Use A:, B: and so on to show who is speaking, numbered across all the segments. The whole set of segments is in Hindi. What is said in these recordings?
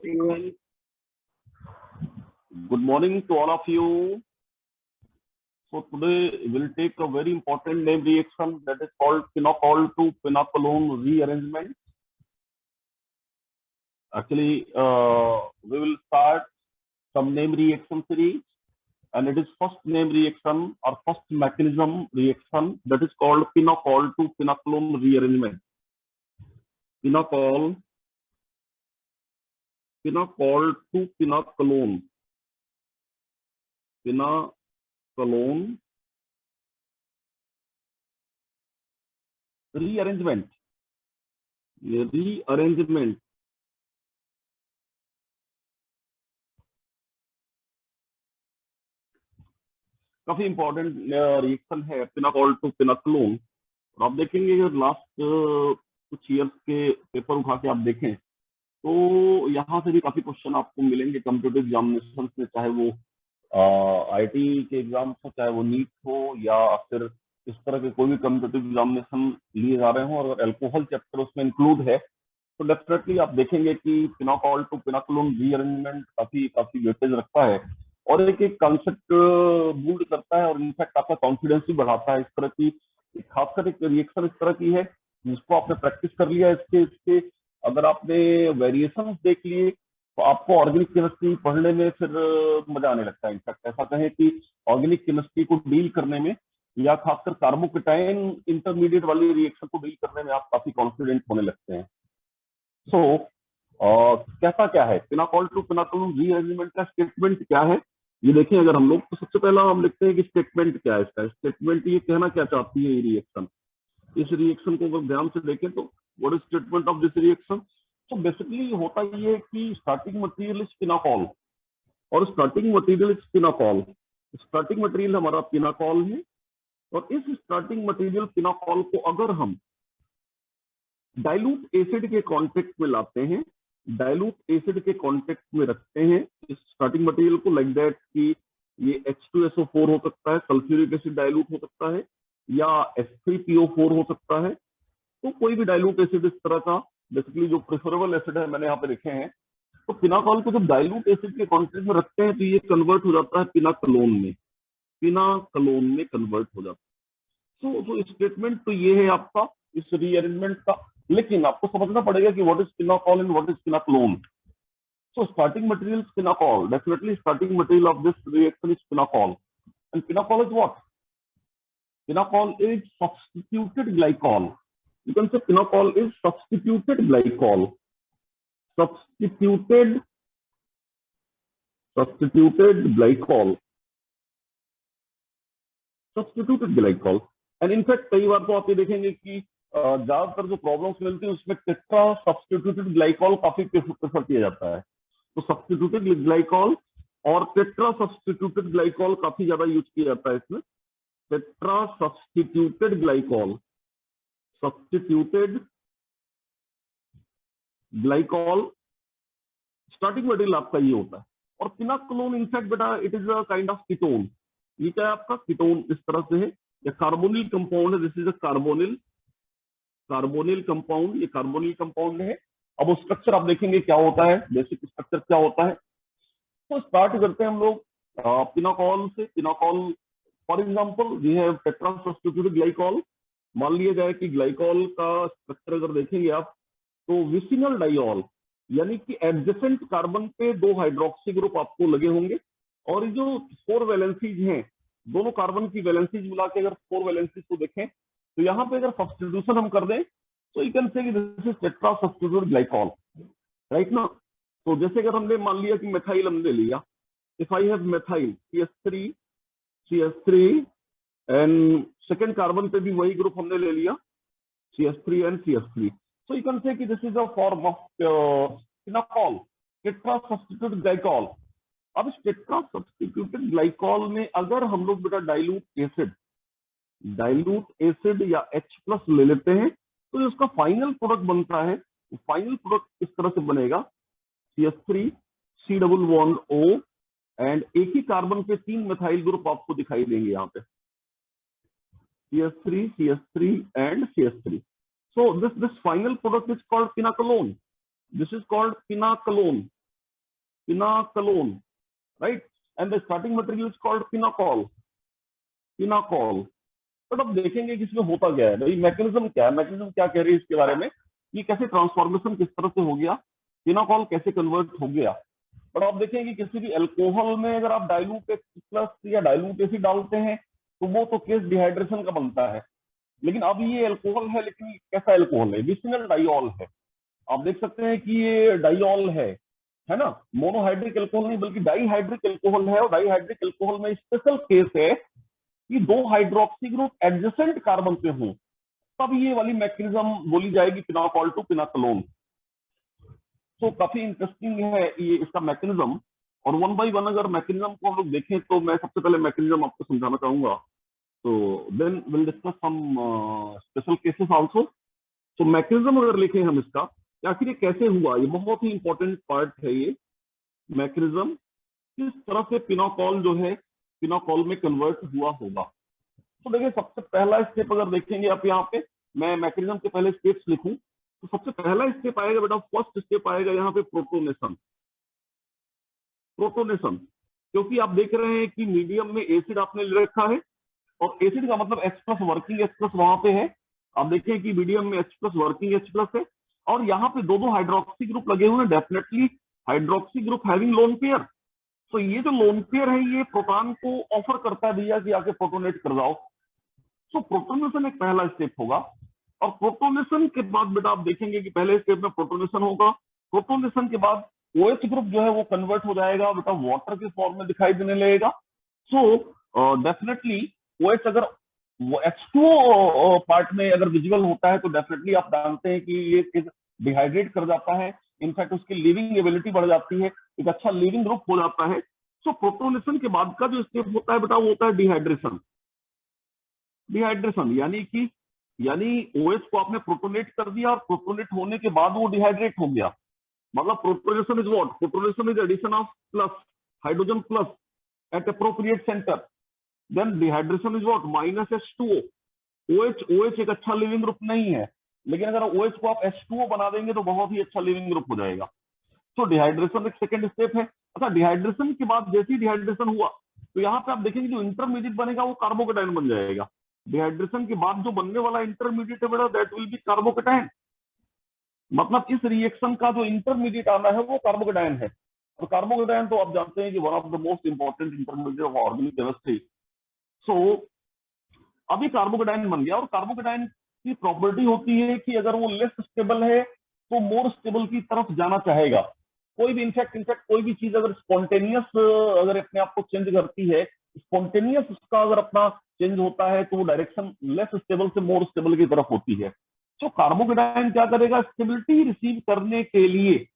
A: Everyone, good morning to all of you. So today we'll take a very important name reaction that is called phenol to phenolphthalein rearrangement. Actually, we will start some name reaction series, and it is first name reaction or first mechanism reaction that is called phenol to phenolphthalein rearrangement. Phenol to phenolphthalein. Phenolphthalein rearrangement. काफी इंपॉर्टेंट रिएक्शन है पिनाकोल टू पिनाकोलोन। और आप देखेंगे अगर लास्ट कुछ ईयर्स के पेपर उठा के आप देखें तो यहाँ से भी काफी क्वेश्चन आपको मिलेंगे कॉम्पिटिटिव एग्जामिनेशन में, चाहे वो आईटी के एग्जाम हो, चाहे वो नीट हो या फिर इस तरह के कोई भी कॉम्पिटिटिव एग्जामिनेशन लिए जा रहे हो और अगर अल्कोहल चैप्टर उसमें इंक्लूड है तो डेफिनेटली आप देखेंगे कि पिनाकोल टू पिनाकोलोन रीअरेंजमेंट काफी वेटेज रखता है और एक कॉन्सेप्ट बिल्ड करता है और इनफैक्ट आपका कॉन्फिडेंस भी बढ़ाता है। इस तरह की खासकर एक रिएक्शन इस तरह की है जिसको आपने प्रैक्टिस कर लिया इसके अगर आपने वेरिएशन देख लिए तो आपको ऑर्गेनिक केमिस्ट्री पढ़ने में फिर मजा आने लगता है। इनफैक्ट ऐसा कहें कि ऑर्गेनिक केमिस्ट्री को डील करने में या खासकर कार्बोकेटाइन इंटरमीडिएट वाली रिएक्शन को डील करने में आप काफी कॉन्फिडेंट होने लगते हैं। सो कैसा क्या है पिनाकोल टू पिनाकोलोन रीअरेंजमेंट का स्टेटमेंट क्या है ये देखें अगर हम लोग तो सबसे पहला हम लिखते हैं कि स्टेटमेंट क्या है इसका। स्टेटमेंट ये कहना क्या चाहती है ये रिएक्शन। इस रिएक्शन को अगर ध्यान से देखें तो what is statement of this reaction. तो बेसिकली होता ये है कि स्टार्टिंग मटेरियल इज पिनाकोल और starting material is pinacol. Starting material हमारा पिनाकोल है और इस स्टार्टिंग मटेरियल पिनाकोल को अगर हम डाइल्यूट एसिड के कॉन्टेक्ट में लाते हैं, डाइल्यूट एसिड के कॉन्टेक्ट में रखते हैं इस स्टार्टिंग मटेरियल को लाइक दैट कि ये H2SO4 हो सकता है, सल्फ्यूरिक एसिड डाइल्यूट हो सकता है या H3PO4 हो सकता है। तो कोई भी डाइल्यूट एसिड इस तरह का बेसिकली जो प्रेफरेबल एसिड है मैंने यहाँ पे लिखे हैं। तो पिनाकोल को जब डाइल्यूट एसिड के कॉन्टेक्ट में रखते हैं तो ये कन्वर्ट हो जाता है पिनाकोलोन में कन्वर्ट हो जाता है। तो स्टेटमेंट तो ये है आपका इस रीअरेंजमेंट का, लेकिन आपको समझना पड़ेगा कि what is pinacol and what is pinacolone. So starting material is pinacol. Definitely starting material of this reaction is pinacol. And pinacol is what? Pinacol is substituted glycol. You can say pinacol is substituted glycol. Substituted glycol. Substituted glycol. And in fact कई बार तो आप ये देखेंगे कि ज्यादातर जो प्रॉब्लम्स मिलती है उसमें टेट्रा सब्स्टिट्यूटेड ग्लाइकॉल काफी प्रेफर किया जाता है। तो सब्स्टिट्यूटेड ग्लाइकॉल और टेट्रा सब्स्टिट्यूटेड ग्लाइकॉल काफी ज्यादा यूज किया जाता है इसमें। Tetra substituted glycol starting material आपका ये होता है। और पिनाकोलोन इनफैक्ट बेटा it is a kind of ketone. ये क्या है आपका कीटोन इस तरह से है या कार्बोनिल कंपाउंड है। This is a carbonyl compound, ये कार्बोनिल कंपाउंड है। अब वो स्ट्रक्चर आप देखेंगे क्या होता है, बेसिक स्ट्रक्चर क्या होता है। तो स्टार्ट करते हैं हम लोग पिनाकोल से। Pinacol for example we have tetra substituted glycol. मान लिया जाए कि ग्लाइकॉल का स्ट्रक्चर अगर देखेंगे आप तो विसिनल डाइऑल यानी कि एडजेसेंट कार्बन पे 2 हाइड्रोक्सी ग्रुप आपको लगे होंगे और ये जो 4 वैलेंसीज हैं दोनों कार्बन की वैलेंसीज मिला के अगर 4 वैलेंसीज को देखें तो यहाँ पे अगर सब्स्टिट्यूशन हम कर दें तो you can say this is tetra substituted glycol, right ना। तो जैसे अगर हमने मान लिया कि मेथाइल हमने लिया, if I have methyl CH3 and second carbon पे भी वही ग्रुप हमने ले लिया CH3 and CH3। So you can say कि this is a form of pinacol, tetra substituted glycol. अब इस टेट्रा सब्स्टिट्यूटेड ग्लाइकॉल में अगर हम लोग बेटा डाइल्यूट एसिड या H+ ले लेते हैं तो जो उसका फाइनल प्रोडक्ट बनता है फाइनल प्रोडक्ट इस तरह से बनेगा CH3 C+O एंड एक ही कार्बन पे 3 मेथाइल ग्रुप आपको दिखाई देंगे यहाँ पे CH3 and CH3। So this final product is called pinacolone. This is called pinacolone. Pinacolone, right, and the starting material is called pinacol, pinacol. But अब देखेंगे कि इसमें होता क्या है भाई, मैकेनिज्म क्या है, मैकेनिज्म क्या कह रही है इसके बारे में, ये कैसे ट्रांसफॉर्मेशन किस तरह से हो गया, पिनाकॉल कैसे कन्वर्ट हो गया। बट आप देखेंगे कि किसी भी अल्कोहल में अगर आप डाइल्यूट प्लस या डाइल्यूट एसिड डालते हैं तो वो तो केस डिहाइड्रेशन का बनता है। लेकिन अब ये अल्कोहल है, लेकिन कैसा अल्कोहल है, विसिनल डाइऑल है। आप देख सकते हैं कि ये डाइऑल है ना, मोनोहाइड्रिक अल्कोहल नहीं बल्कि डाईहाइड्रिक अल्कोहल है। और डाईहाइड्रिक अल्कोहल में स्पेशल केस है कि दो हाइड्रोक्सी ग्रुप एडजेसेंट कार्बन पे हों, तब ये वाली मैकेनिज्म बोली जाएगी पिनाकॉल टू पिनाकलोन। तो काफी इंटरेस्टिंग है ये इसका मैकेनिज्म। और वन बाय वन अगर मैकेनिज्म को हम लोग देखें तो मैं सबसे पहले मैकेनिज्म आपको समझाना चाहूंगा, तो then will discuss some special cases also. तो मैकेनिज्म अगर लिखें हम इसका, आखिर ये कैसे हुआ, ये बहुत ही इंपॉर्टेंट पार्ट है ये मैकेनिज्म, किस तरह से पिनाकॉल जो है पिनाकॉल में कन्वर्ट हुआ होगा। तो देखिए सबसे पहला स्टेप अगर देखेंगे आप यहाँ पे, मैं मैकेनिज्म के पहले स्टेप्स लिखूं तो सबसे पहला स्टेप आएगा बेटा, फर्स्ट स्टेप आएगा यहाँ पे प्रोटोनेशन। प्रोटोनेशन, क्योंकि आप देख रहे हैं कि मीडियम में एसिड आपने ले रखा है, और एसिड का मतलब H plus working H plus वहां पे है। आप देखें कि मीडियम में H plus working H plus है, और यहाँ पे दो दो हाइड्रोक्सी ग्रुप लगे हुए हैं, definitely hydroxy group having loan pair. तो ये जो लोन पेयर है ये प्रोटॉन को ऑफर करता है भैया कि आके प्रोटोनेट कर जाओ। तो प्रोटोनेशन एक पहला स्टेप होगा। और प्रोटोनेशन के बाद बेटा आप देखेंगे कि पहले स्टेप में प्रोटोनेशन होगा, प्रोटोनेशन के बाद OH ग्रुप जो है वो कन्वर्ट हो जाएगा बेटा, वाटर के फॉर्म में दिखाई देने लगेगा। सो डेफिनेटली OH अगर वो H2O पार्ट में अगर विजुअल होता है तो डेफिनेटली आप जानते हैं कि ये डिहाइड्रेट कर जाता है, इनफैक्ट उसकी लिविंग एबिलिटी बढ़ जाती है, एक अच्छा लिविंग ग्रुप हो जाता है। सो प्रोटोनेशन के बाद का जो स्टेप होता है बेटा वो होता है डिहाइड्रेशन। डिहाइड्रेशन यानी OH को आपने प्रोटोनेट कर दिया, और प्रोटोनेट होने के बाद वो डिहाइड्रेट हो गया। मतलब protonation is what, protonation is addition of plus hydrogen plus at appropriate centre, then dehydration is what, minus H2O। OH एक अच्छा लिविंग ग्रुप नहीं है, लेकिन अगर OH को आप H2O बना देंगे तो बहुत ही अच्छा लिविंग ग्रुप हो जाएगा। तो डिहाइड्रेशन एक सेकंड स्टेप है। अच्छा, डिहाइड्रेशन के बाद जैसे ही डिहाइड्रेशन हुआ तो यहाँ पे आप देखेंगे जो इंटरमीडिएट बनेगा वो कार्बोकेटाइन बन जाएगा। डिहाइड्रेशन के बाद जो बनने वाला इंटरमीडिएट है बेटा दैट विल बी कार्बोकेटाइन। मतलब इस रिएक्शन का जो इंटरमीडिएट आना है वो कार्बोकेटाइन है। और कार्बोकेटाइन तो आप जानते हैं कि one of the most important intermediate of organic chemistry. So अभी कार्बोकेटाइन बन गया, और कार्बोकेटाइन की प्रॉपर्टी होती है कि अगर वो लेस स्टेबल है तो मोर स्टेबल की तरफ जाना चाहेगा। कोई भी इनफैक्ट कोई भी चीज अगर स्पॉन्टेनियस अगर अपने आप को चेंज करती है, स्पॉन्टेनियस उसका अगर अपना चेंज होता है तो वो डायरेक्शन लेस स्टेबल से मोर स्टेबल की तरफ होती है। तो कार्बोकेटाइन क्या करेगा, स्टेबिलिटी रिसीव करने के लिए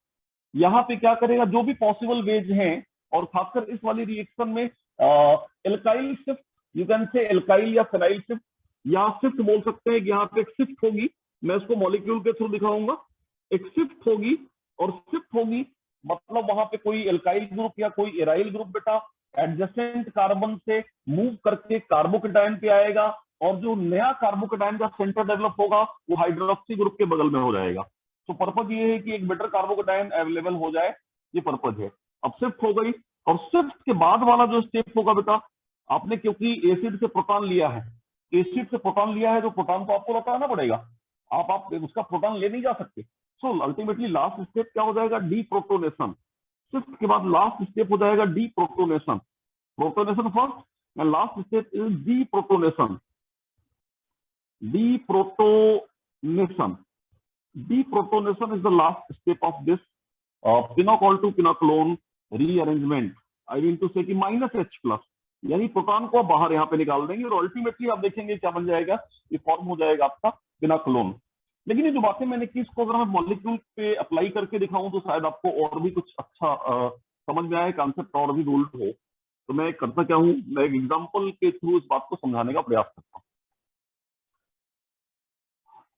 A: यहाँ पे क्या करेगा, जो भी पॉसिबल वेज हैं, और खासकर इस वाली रिएक्शन में alkyl shift, you can say alkyl या फिनाइल शिफ्ट, या शिफ्ट बोल सकते हैं कि यहाँ पे एक शिफ्ट होगी, मैं उसको मॉलिक्यूल के थ्रू दिखाऊंगा। एक शिफ्ट होगी, और शिफ्ट होगी मतलब वहां पे कोई एल्काइल ग्रुप या कोई एराइल ग्रुप बेटा एडजेसेंट कार्बन से मूव करके कार्बोकेटाइन पे आएगा, और जो नया कार्बोकेटाइन का सेंटर डेवलप होगा वो हाइड्रोक्सी ग्रुप के बगल में हो जाएगा। तो पर्पज ये है कि एक बेटर कार्बोकेटाइन अवेलेबल हो जाए, ये पर्पज है। अब शिफ्ट हो गई, और शिफ्ट के बाद वाला जो स्टेप होगा बेटा, आपने क्योंकि एसिड से प्रोटॉन लिया है, एसिड से प्रोटॉन लिया है, तो प्रोटॉन तो आपको बताना पड़ेगा, आप उसका प्रोटॉन ले नहीं जा सकते। सो अल्टीमेटली लास्ट स्टेप क्या हो जाएगा, डीप्रोटोनेशन। शिफ्ट के बाद लास्ट स्टेप हो जाएगा deprotonation. Protonation first and last step is deprotonation. Deprotonation Deprotonation is the last step of this pinocol to pinocolone rearrangement. I mean to say कि -H प्लस, यानी प्रोटॉन को बाहर यहाँ पे निकाल देंगे, और अल्टीमेटली आप देखेंगे क्या बन जाएगा, ये फॉर्म हो जाएगा आपका पिनाकोलोन। लेकिन ये जो बातें मैंने की इसको अगर मैं मॉलिक्यूल पे अप्लाई करके दिखाऊं तो शायद आपको और भी कुछ अच्छा समझ में आए, कॉन्सेप्ट और भी रूल्ड हो। तो मैं करता क्या हूँ, मैं एक एग्जाम्पल के थ्रू इस बात को समझाने का प्रयास करता हूँ।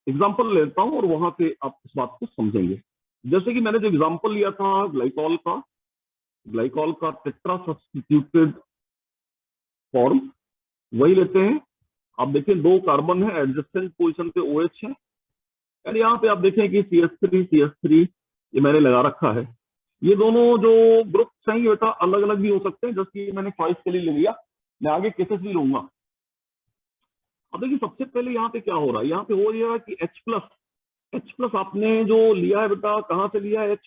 A: एग्जाम्पल लेता हूं और वहां पे आप इस बात को समझेंगे। जैसे कि मैंने जो एग्जाम्पल लिया था ग्लाइकॉल का टेट्रा सब्स्टिट्यूटेड फॉर्म, वही लेते हैं। आप देखें दो कार्बन है, एडजेसेंट पोजीशन पे OH है, यानी यहाँ पे आप देखें कि CH3 ये मैंने लगा रखा है। ये दोनों जो ग्रुप्स हैं ये बेटा अलग अलग भी हो सकते हैं, जैसे कि मैंने चॉइस के लिए ले लिया, मैं आगे केसेस भी लूंगा। अब देखिए सबसे पहले यहाँ पे क्या हो रहा है, यहाँ पे हो रहा है कि H+ आपने जो लिया है बेटा, कहाँ से लिया है H+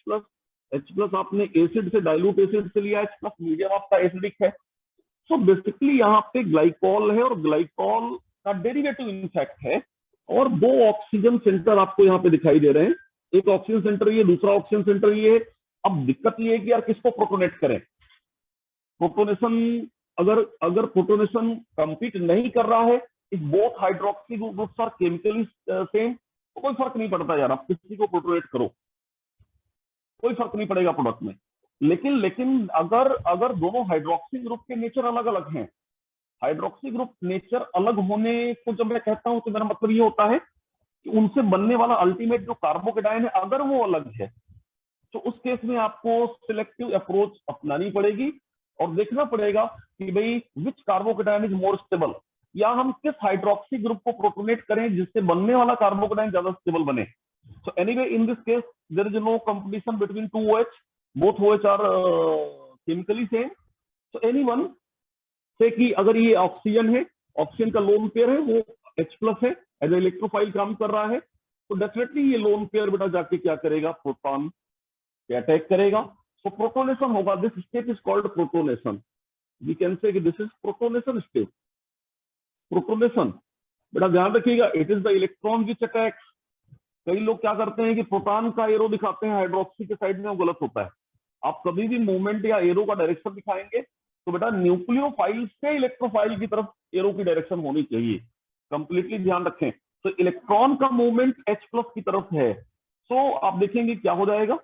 A: आपने एसिड से, डाइल्यूट एसिड से लिया है H+, मीडियम आपका एसिडिक है। सो बेसिकली यहाँ पे ग्लाइकॉल है और ग्लाइकॉल का डेरिवेटिव इनफैक्ट है, और दो ऑक्सीजन सेंटर आपको यहाँ पे दिखाई दे रहे हैं, एक ऑक्सीजन सेंटर ये, दूसरा ऑक्सीजन सेंटर ये है। अब दिक्कत ये है कि यार किसको प्रोटोनेट करें, प्रोटोनेशन अगर प्रोटोनेशन कंपीट नहीं कर रहा है, if both hydroxy groups are chemically same, तो कोई फर्क नहीं पड़ता यार, आप किसी को प्रोटोनेट करो, कोई फर्क नहीं पड़ेगा प्रोडक्ट में। लेकिन अगर दोनों हाइड्रोक्सी ग्रुप के नेचर अलग अलग हैं, हाइड्रोक्सी ग्रुप नेचर अलग होने को जब मैं कहता हूं तो मेरा मतलब ये होता है कि उनसे बनने वाला अल्टीमेट जो कार्बोकेटाइन है अगर वो अलग है, तो उस केस में आपको सिलेक्टिव अप्रोच अपनानी पड़ेगी और देखना पड़ेगा कि भाई विच कार्बोकेटाइन इज मोर स्टेबल, या हम किस हाइड्रोक्सी ग्रुप को प्रोटोनेट करें जिससे बनने वाला कार्बोकेटाइन ज्यादा स्टेबल बने। So anyway, in this case, there is no competition between two OH. Both OH are chemically same. So anyone say कि अगर ये ऑक्सीजन है, ऑक्सीजन का लोन पेयर है, वो H+ है, एज इलेक्ट्रोफाइल काम कर रहा है, तो डेफिनेटली ये लोन पेयर बेटा जाके क्या करेगा, प्रोटॉन पे अटैक करेगा। सो प्रोटोनेशन होगा, this step is called protonation. We can say कि this is protonation step. Protonation बेटा ध्यान रखिएगा, it is the electron which attacks. कई लोग क्या करते हैं कि प्रोटॉन का एरो दिखाते हैं हाइड्रोक्सी के साइड में, वो गलत होता है। आप कभी भी मूवमेंट या एरो का डायरेक्शन दिखाएंगे तो बेटा न्यूक्लियोफाइल से इलेक्ट्रोफाइल की तरफ एरो की डायरेक्शन होनी चाहिए, कंप्लीटली ध्यान रखें। तो इलेक्ट्रॉन का मूवमेंट H+ की तरफ है, सो आप देखेंगे क्या हो जाएगा,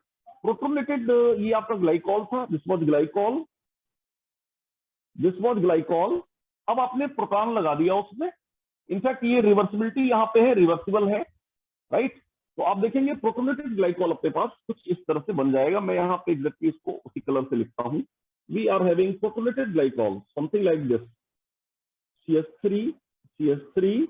A: प्रोटोनेटेड, ये आपका ग्लाइकॉल था, this was glycol, this was glycol. अब आपने प्रोटॉन लगा दिया उसमें, इनफैक्ट ये रिवर्सिबिलिटी यहाँ पे है, रिवर्सिबल है, राइट। तो आप देखेंगे प्रोटोनेटेड ग्लाइकॉल अपने पास कुछ इस तरह से बन जाएगा। मैं यहाँ पे एग्जैक्टली इसको उसी कलर से लिखता हूँ, we are having protonated glycol something like this, CH3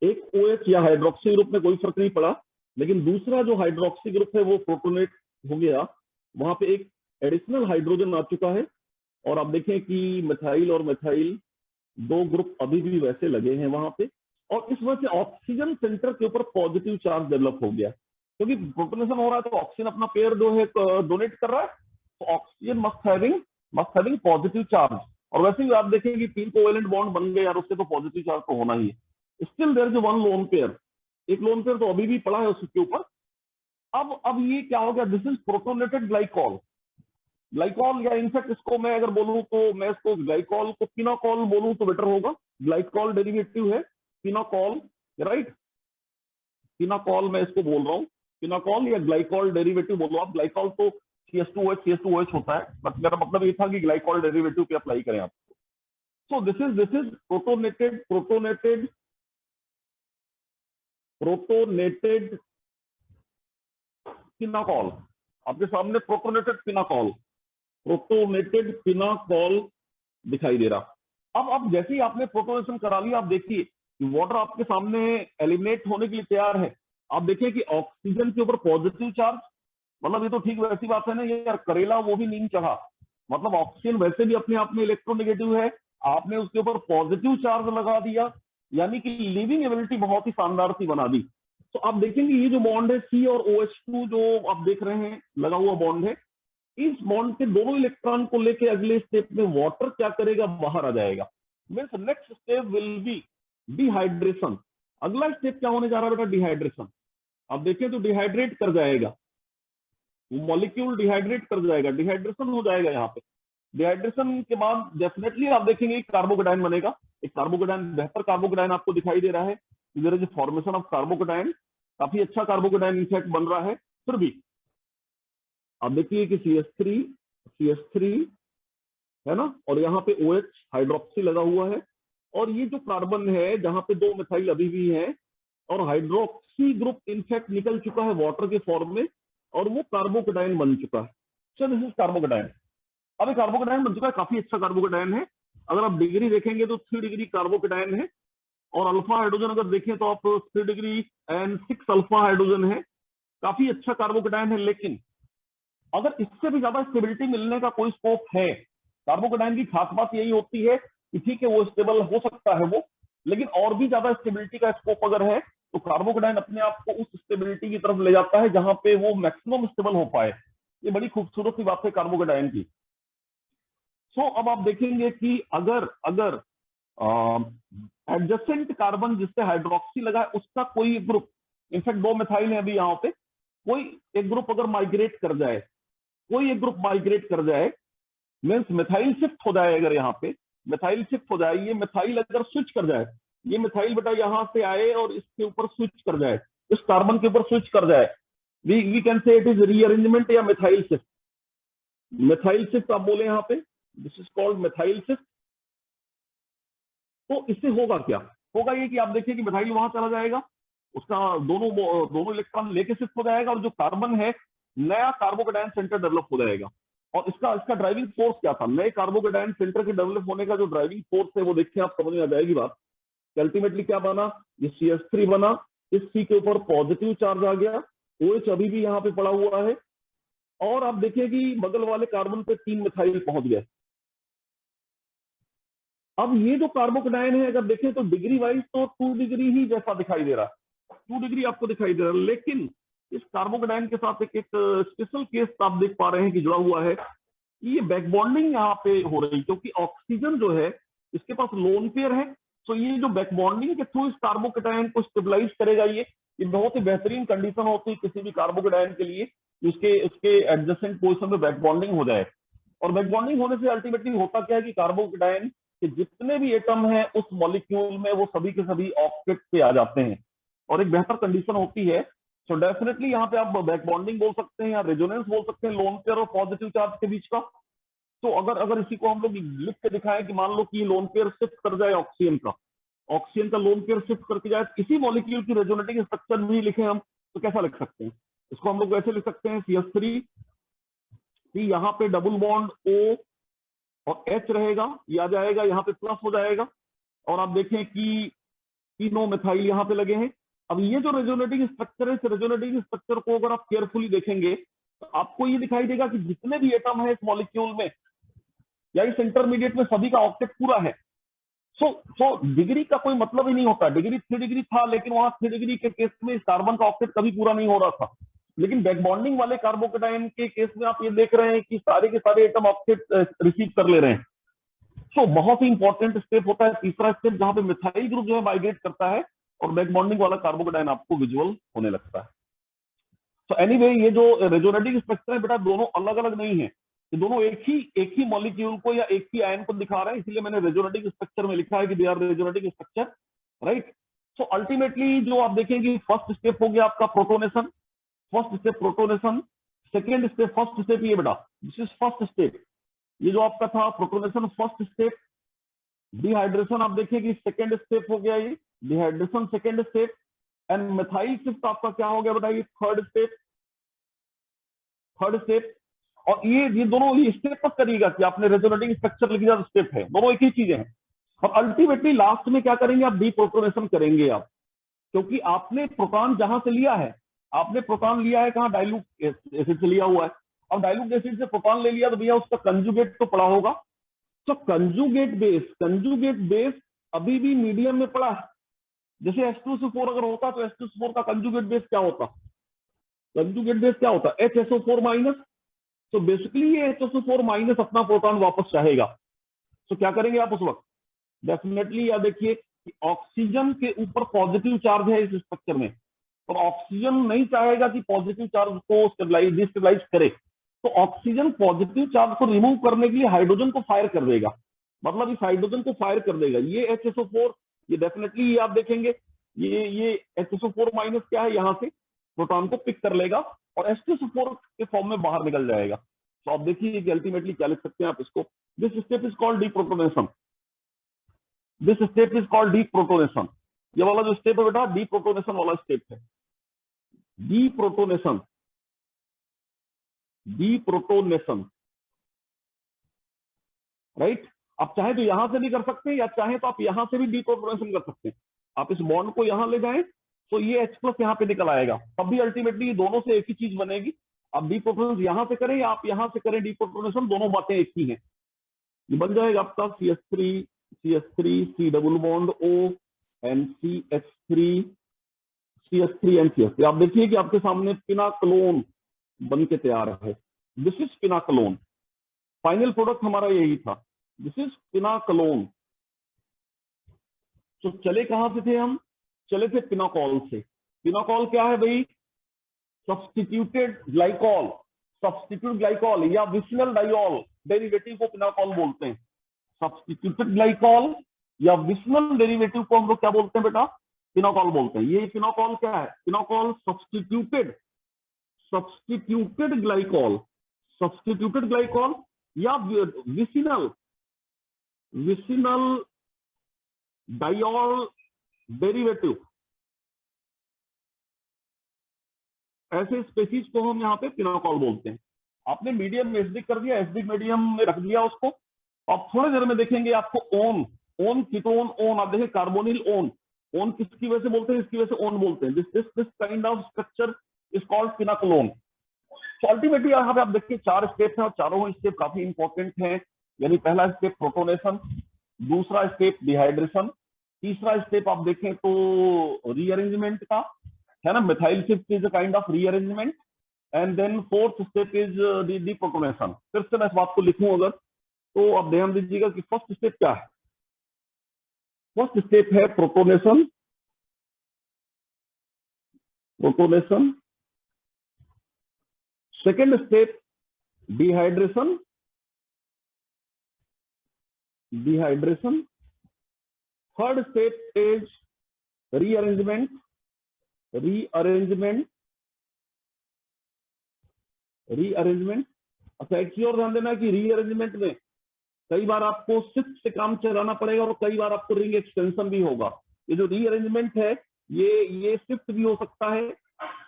A: एक OH या हाइड्रोक्सी ग्रुप में कोई फर्क नहीं पड़ा, लेकिन दूसरा जो हाइड्रोक्सी ग्रुप है वो प्रोटोनेट हो गया, वहां पे एक एडिशनल हाइड्रोजन आ चुका है, और आप देखें कि मिथाइल और मिथाइल दो ग्रुप अभी भी वैसे लगे हैं वहां पे, और इस वजह से ऑक्सीजन सेंटर के ऊपर पॉजिटिव चार्ज डेवलप हो गया, क्योंकि प्रोटोनेशन हो रहा है तो ऑक्सीजन अपना पेयर जो है डोनेट कर रहा है, तो oxygen must having positive charge. और वैसे भी आप देखें कि 3 कोवेलेंट बॉन्ड बन गए यार, उससे तो पॉजिटिव चार्ज तो होना ही है। Still there is one lone pair, एक लोन पेयर तो अभी भी पड़ा है उसके ऊपर। अब ये क्या हो गया, this is protonated glycol. Glycol, या इनफैक्ट इसको मैं अगर बोलूं तो मैं इसको ग्लाइकॉल को पिनोकॉल बोलूं तो बेटर होगा, ग्लाइकॉल डेरिवेटिव है पिनोकॉल, राइट। पिनोकॉल मैं इसको बोल रहा हूँ, पिनोकॉल या ग्लाइकॉल डेरिवेटिव बोलो आप। ग्लाइकॉल तो CH2OH होता है, बट मेरा मतलब ये था कि ग्लाइकॉल डेरिवेटिव पे अप्लाई करें आप। सो दिस इज प्रोटोनेटेड पिनोकॉल, आपके सामने प्रोटोनेटेड पिनोकॉल दिखाई दे रहा। अब जैसे ही आपने प्रोटोनेशन करा लिया, आप देखिए वाटर आपके सामने एलिमिनेट होने के लिए तैयार है। आप देखिए कि ऑक्सीजन के ऊपर पॉजिटिव चार्ज, मतलब ये तो ठीक वैसी बात है ना यार, करेला वो भी नीम चढ़ा, मतलब ऑक्सीजन वैसे भी अपने आप में इलेक्ट्रोनेगेटिव है, आपने उसके ऊपर पॉजिटिव चार्ज लगा दिया, यानी कि लिविंग एबिलिटी बहुत ही शानदार सी बना दी। तो आप देखेंगे ये जो बॉन्ड है C और OH2 जो आप देख रहे हैं लगा हुआ बॉन्ड है, इस बॉन्ड के दोनों इलेक्ट्रॉन को लेके अगले स्टेप में वाटर क्या करेगा, बाहर आ जाएगा। Means next step will be dehydration. अगला स्टेप क्या होने जा रहा है बेटा, डिहाइड्रेशन। आप देखें तो डिहाइड्रेट कर जाएगा, मॉलिक्यूल डिहाइड्रेट कर जाएगा, डिहाइड्रेशन हो जाएगा। यहाँ पे डिहाइड्रेशन के बाद डेफिनेटली आप देखेंगे कार्बोकेटाइन बनेगा, एक कार्बोकेटाइन, बेहतर कार्बोकेटाइन आपको दिखाई दे रहा है, there is formation of carbocation, काफी अच्छा कार्बोकेटाइन इनफैक्ट बन रहा है। फिर भी आप देखिए कि CH3 है ना, और यहाँ पे OH हाइड्रोक्सी लगा हुआ है, और ये जो कार्बन है जहां पे 2 मिथाइल अभी भी है, और हाइड्रोक्सी ग्रुप इनफैक्ट निकल चुका है वाटर के फॉर्म में, और वो कार्बोकेटाइन बन चुका है। So this is carbocation. अब ये कार्बोकेटाइन बन चुका है, काफी अच्छा कार्बोकेटाइन है। अगर आप डिग्री देखेंगे तो 3 डिग्री कार्बोकेटाइन है, और अल्फा हाइड्रोजन अगर देखें तो आप 3 डिग्री एंड 6 अल्फा हाइड्रोजन है, काफी अच्छा कार्बोकेटाइन है। लेकिन अगर इससे भी ज्यादा स्टेबिलिटी मिलने का कोई स्कोप है, कार्बोकेटाइन की खास बात यही होती है कि ठीक है वो स्टेबल हो सकता है वो, लेकिन और भी ज्यादा स्टेबिलिटी का स्कोप अगर है तो कार्बोकेटाइन अपने आप को उस स्टेबिलिटी की तरफ ले जाता है जहां पे वो मैक्सिमम स्टेबल हो पाए। ये बड़ी खूबसूरत सी बात है कार्बोकेटाइन की। सो अब आप देखेंगे कि अगर अगर एडजेसेंट कार्बन जिससे हाइड्रोक्सी लगा है उसका कोई ग्रुप, इनफैक्ट 2 मिथाइल है अभी यहाँ पे, कोई एक ग्रुप अगर माइग्रेट कर जाए, कोई एक ग्रुप माइग्रेट कर जाए, मीन्स मिथाइल शिफ्ट हो जाए, अगर यहाँ पे मिथाइल शिफ्ट हो जाए, ये मिथाइल अगर स्विच कर जाए, ये मिथाइल बेटा यहाँ से आए और इसके ऊपर स्विच कर जाए, इस कार्बन के ऊपर स्विच कर जाए, we can say it is rearrangement या मिथाइल शिफ्ट। मिथाइल शिफ्ट आप बोले यहाँ पे, this is called methyl shift. तो इससे होगा क्या, होगा ये कि आप देखिए कि मिथाइल वहां चला जाएगा, उसका दोनों दोनों इलेक्ट्रॉन लेके शिफ्ट हो जाएगा, और जो कार्बन है नया कार्बोकेटाइन सेंटर डेवलप हो जाएगा। और इसका इसका ड्राइविंग फोर्स क्या था, नए कार्बोकेटाइन सेंटर के डेवलप होने का जो ड्राइविंग फोर्स है वो देखिए आप समझ में आ जाएगी बात। अल्टीमेटली क्या बना, ये CH3 बना, इस C के ऊपर पॉजिटिव चार्ज आ गया, OH अभी भी यहाँ पे पड़ा हुआ है, और आप देखिए कि बगल वाले कार्बन पे 3 मिथाइल पहुंच गए। अब ये जो कार्बोकेटाइन है अगर देखें तो डिग्री वाइज तो 2 डिग्री ही जैसा दिखाई दे रहा है, 2 डिग्री आपको दिखाई दे रहा है, लेकिन इस कार्बोकेटाइन के साथ एक स्पेशल केस आप देख पा रहे हैं कि जुड़ा हुआ है कि ये बैक बॉन्डिंग यहाँ पे हो रही, क्योंकि ऑक्सीजन जो है इसके पास लोन पेयर है। तो ये जो बैक बॉन्डिंग के थ्रू इस कार्बोकेटाइन को स्टेबलाइज करेगा, ये बहुत ही बेहतरीन कंडीशन होती है किसी भी कार्बोकेटाइन के लिए, उसके एडजेसेंट पोजिशन में बैक बॉन्डिंग हो जाए। और बैक बॉन्डिंग होने से अल्टीमेटली होता क्या है कि कार्बोकेटाइन कि जितने भी एटम हैं उस मॉलिक्यूल में वो सभी के सभी ऑक्टेट पे आ जाते हैं, और एक बेहतर कंडीशन होती है। सो डेफिनेटली यहाँ पे आप बैक बॉन्डिंग बोल सकते हैं या रेजोनेंस बोल सकते हैं लोन पेयर और पॉजिटिव चार्ज के बीच का। तो अगर इसी को हम लोग लिख के दिखाएं कि मान लो कि लोन पेयर शिफ्ट कर जाए ऑक्सीजन का लोन पेयर शिफ्ट करके जाए, इसी मॉलिक्यूल की रेजोनेटिंग स्ट्रक्चर भी लिखे हम, तो कैसा लिख सकते हैं, इसको हम लोग ऐसे लिख सकते हैं CH3, यहाँ पे डबल बॉन्ड O और H रहेगा, ये आ जाएगा यहाँ पे प्लस हो जाएगा, और आप देखें कि तीनों मिथाइल यहाँ पे लगे हैं। अब ये जो रेजोनेटिंग स्ट्रक्चर है, इस रेजोनेटिंग स्ट्रक्चर को अगर आप केयरफुली देखेंगे तो आपको ये दिखाई देगा कि जितने भी एटम है इस मॉलिक्यूल में या इस इंटरमीडिएट में सभी का ऑक्टेट पूरा है। सो डिग्री का कोई मतलब ही नहीं होता, डिग्री 3 डिग्री था, लेकिन वहां 3 डिग्री के केस में इस कार्बन का ऑक्टेट कभी पूरा नहीं हो रहा था। लेकिन बैक बॉन्डिंग वाले कार्बोकेटाइन के केस में आप ये देख रहे हैं कि सारे के सारे एटम ऑक्टेट रिसीव कर ले रहे हैं। सो बहुत ही इंपॉर्टेंट स्टेप होता है तीसरा स्टेप, जहां पे मिथाइल ग्रुप जो है माइग्रेट करता है और बैक बॉन्डिंग वाला कार्बोकेटाइन आपको विजुअल होने लगता है। सो एनीवे ये जो रेजोनेटिंग स्ट्रक्चर है बेटा दोनों अलग अलग नहीं है, ये दोनों एक ही मॉलिक्यूल को या एक ही आयन को दिखा रहे हैं, इसलिए मैंने रेजोनेटिंग स्ट्रक्चर में लिखा है कि they are resonating structure, right. So ultimately जो आप देखेंगे फर्स्ट स्टेप हो गया आपका protonation, first step protonation, second step first step ये बेटा दिस इज फर्स्ट स्टेप, ये जो आपका था प्रोटोनेशन फर्स्ट स्टेप। डिहाइड्रेशन आप देखिए कि सेकेंड स्टेप हो गया, ये dehydration second step, and methyl shift आपका क्या हो गया बताइए थर्ड स्टेप। और ये दोनों ये स्टेप तक करिएगा कि आपने रेजोनेटिंग स्ट्रक्चर लिख दिया, स्टेप है, दोनों एक ही चीजें हैं। और अल्टीमेटली लास्ट में क्या करेंगे आप डीप्रोटोनेशन करेंगे आप, क्योंकि आपने प्रोटॉन जहां से लिया है, आपने प्रोटॉन लिया है कहां, डाइल्यूट एसिड से लिया हुआ है। अब डाइल्यूट एसिड से प्रोटॉन ले लिया तो भैया उसका कंजुगेट तो पड़ा होगा, तो कंजुगेट बेस अभी भी मीडियम में पड़ा है। जैसे H2SO4 अगर होता तो H2SO4 का कंजुगेट बेस क्या होता, HSO4 माइनस। तो बेसिकली ये HSO4 माइनस अपना प्रोटॉन वापस चाहेगा, तो क्या करेंगे आप उस वक्त, डेफिनेटली याद देखिए कि ऑक्सीजन के ऊपर पॉजिटिव चार्ज है इस स्ट्रक्चर में, और ऑक्सीजन नहीं चाहेगा कि पॉजिटिव चार्ज को डिस्टेबलाइज करे, तो ऑक्सीजन पॉजिटिव चार्ज को रिमूव करने के लिए हाइड्रोजन को फायर कर देगा, मतलब इस हाइड्रोजन को फायर कर देगा। ये HSO4 ये डेफिनेटली ये आप देखेंगे ये HSO4 माइनस क्या है, यहाँ से प्रोटॉन को पिक कर लेगा और H2SO4 के फॉर्म में बाहर निकल जाएगा। तो आप देखिए कि अल्टीमेटली क्या लिख सकते हैं आप इसको, this step is called deprotonation, this step is called deprotonation. ये वाला जो स्टेप है बेटा डीप्रोटोनेशन वाला स्टेप है, डीप्रोटोनेशन राइट। आप चाहे तो यहां से भी कर सकते हैं या चाहे तो आप यहां से भी डीप्रोटोनेशन कर सकते हैं। आप इस बॉन्ड को यहां ले जाएं तो ये H+ यहां पे निकल आएगा, तब भी अल्टीमेटली दोनों से एक ही चीज बनेगी, आप डीप्रोटोनेशन यहां से करें या आप यहां से करें डीप्रोटोनेशन, दोनों बातें एक ही हैं। ये बन जाएगा आपका CH3 C double bond O NCH3 CH3 NCH3। आप देखिए कि आपके सामने पिनाकलोन बन के तैयार है। दिस इज पिनाकलोन, फाइनल प्रोडक्ट हमारा यही था, दिस इज पिनाकलोन। तो चले कहां से थे हम? चले थे पिनाकॉल से। पिनाकॉल क्या है भाई? सब्स्टिट्यूटेड ग्लाइकॉल, सब्स्टिट्यूट ग्लाइकॉल या विसिनल डाइऑल डेरिवेटिव को पिनाकॉल बोलते हैं। सब्स्टिट्यूटेड ग्लाइकॉल या विसिनल डेरिवेटिव को हम लोग क्या बोलते हैं बेटा? पिनाकॉल बोलते हैं। ये पिनाकॉल क्या है? पिनाकॉल सब्स्टिट्यूटेड ग्लाइकॉल या विसिनल डाइऑल डेरिवेटिव, ऐसे स्पेसीज को हम यहाँ पे पिनाकॉल बोलते हैं। आपने मीडियम एसिडिक कर दिया, एसिडिक मीडियम में रख दिया उसको, अब थोड़ी देर में देखेंगे आपको ओन कीटोन ओन, आप देखें कार्बोनिल ओन किसकी वजह से बोलते हैं? इसकी वजह से ओन बोलते हैं। This kind of structure is called pinacolone. तो अल्टीमेटली यहाँ पे आप देखिए 4 स्टेप हैं और चारों स्टेप काफी इंपॉर्टेंट हैं। यानी पहला स्टेप प्रोटोनेशन, दूसरा स्टेप डिहाइड्रेशन, तीसरा स्टेप आप देखें तो रीअरेंजमेंट का है ना, methyl shift is a kind of rearrangement, and then fourth step is deprotonation. फिर से मैं इस बात को लिखूं अगर, तो आप ध्यान दीजिएगा कि फर्स्ट स्टेप क्या है? फर्स्ट स्टेप है protonation, second step dehydration, third step is rearrangement, अच्छा एक चीज और ध्यान देना कि रीअरेंजमेंट में कई बार आपको शिफ्ट से काम चलाना पड़ेगा और कई बार आपको रिंग एक्सटेंशन भी होगा। ये जो रीअरेंजमेंट है ये शिफ्ट भी हो सकता है,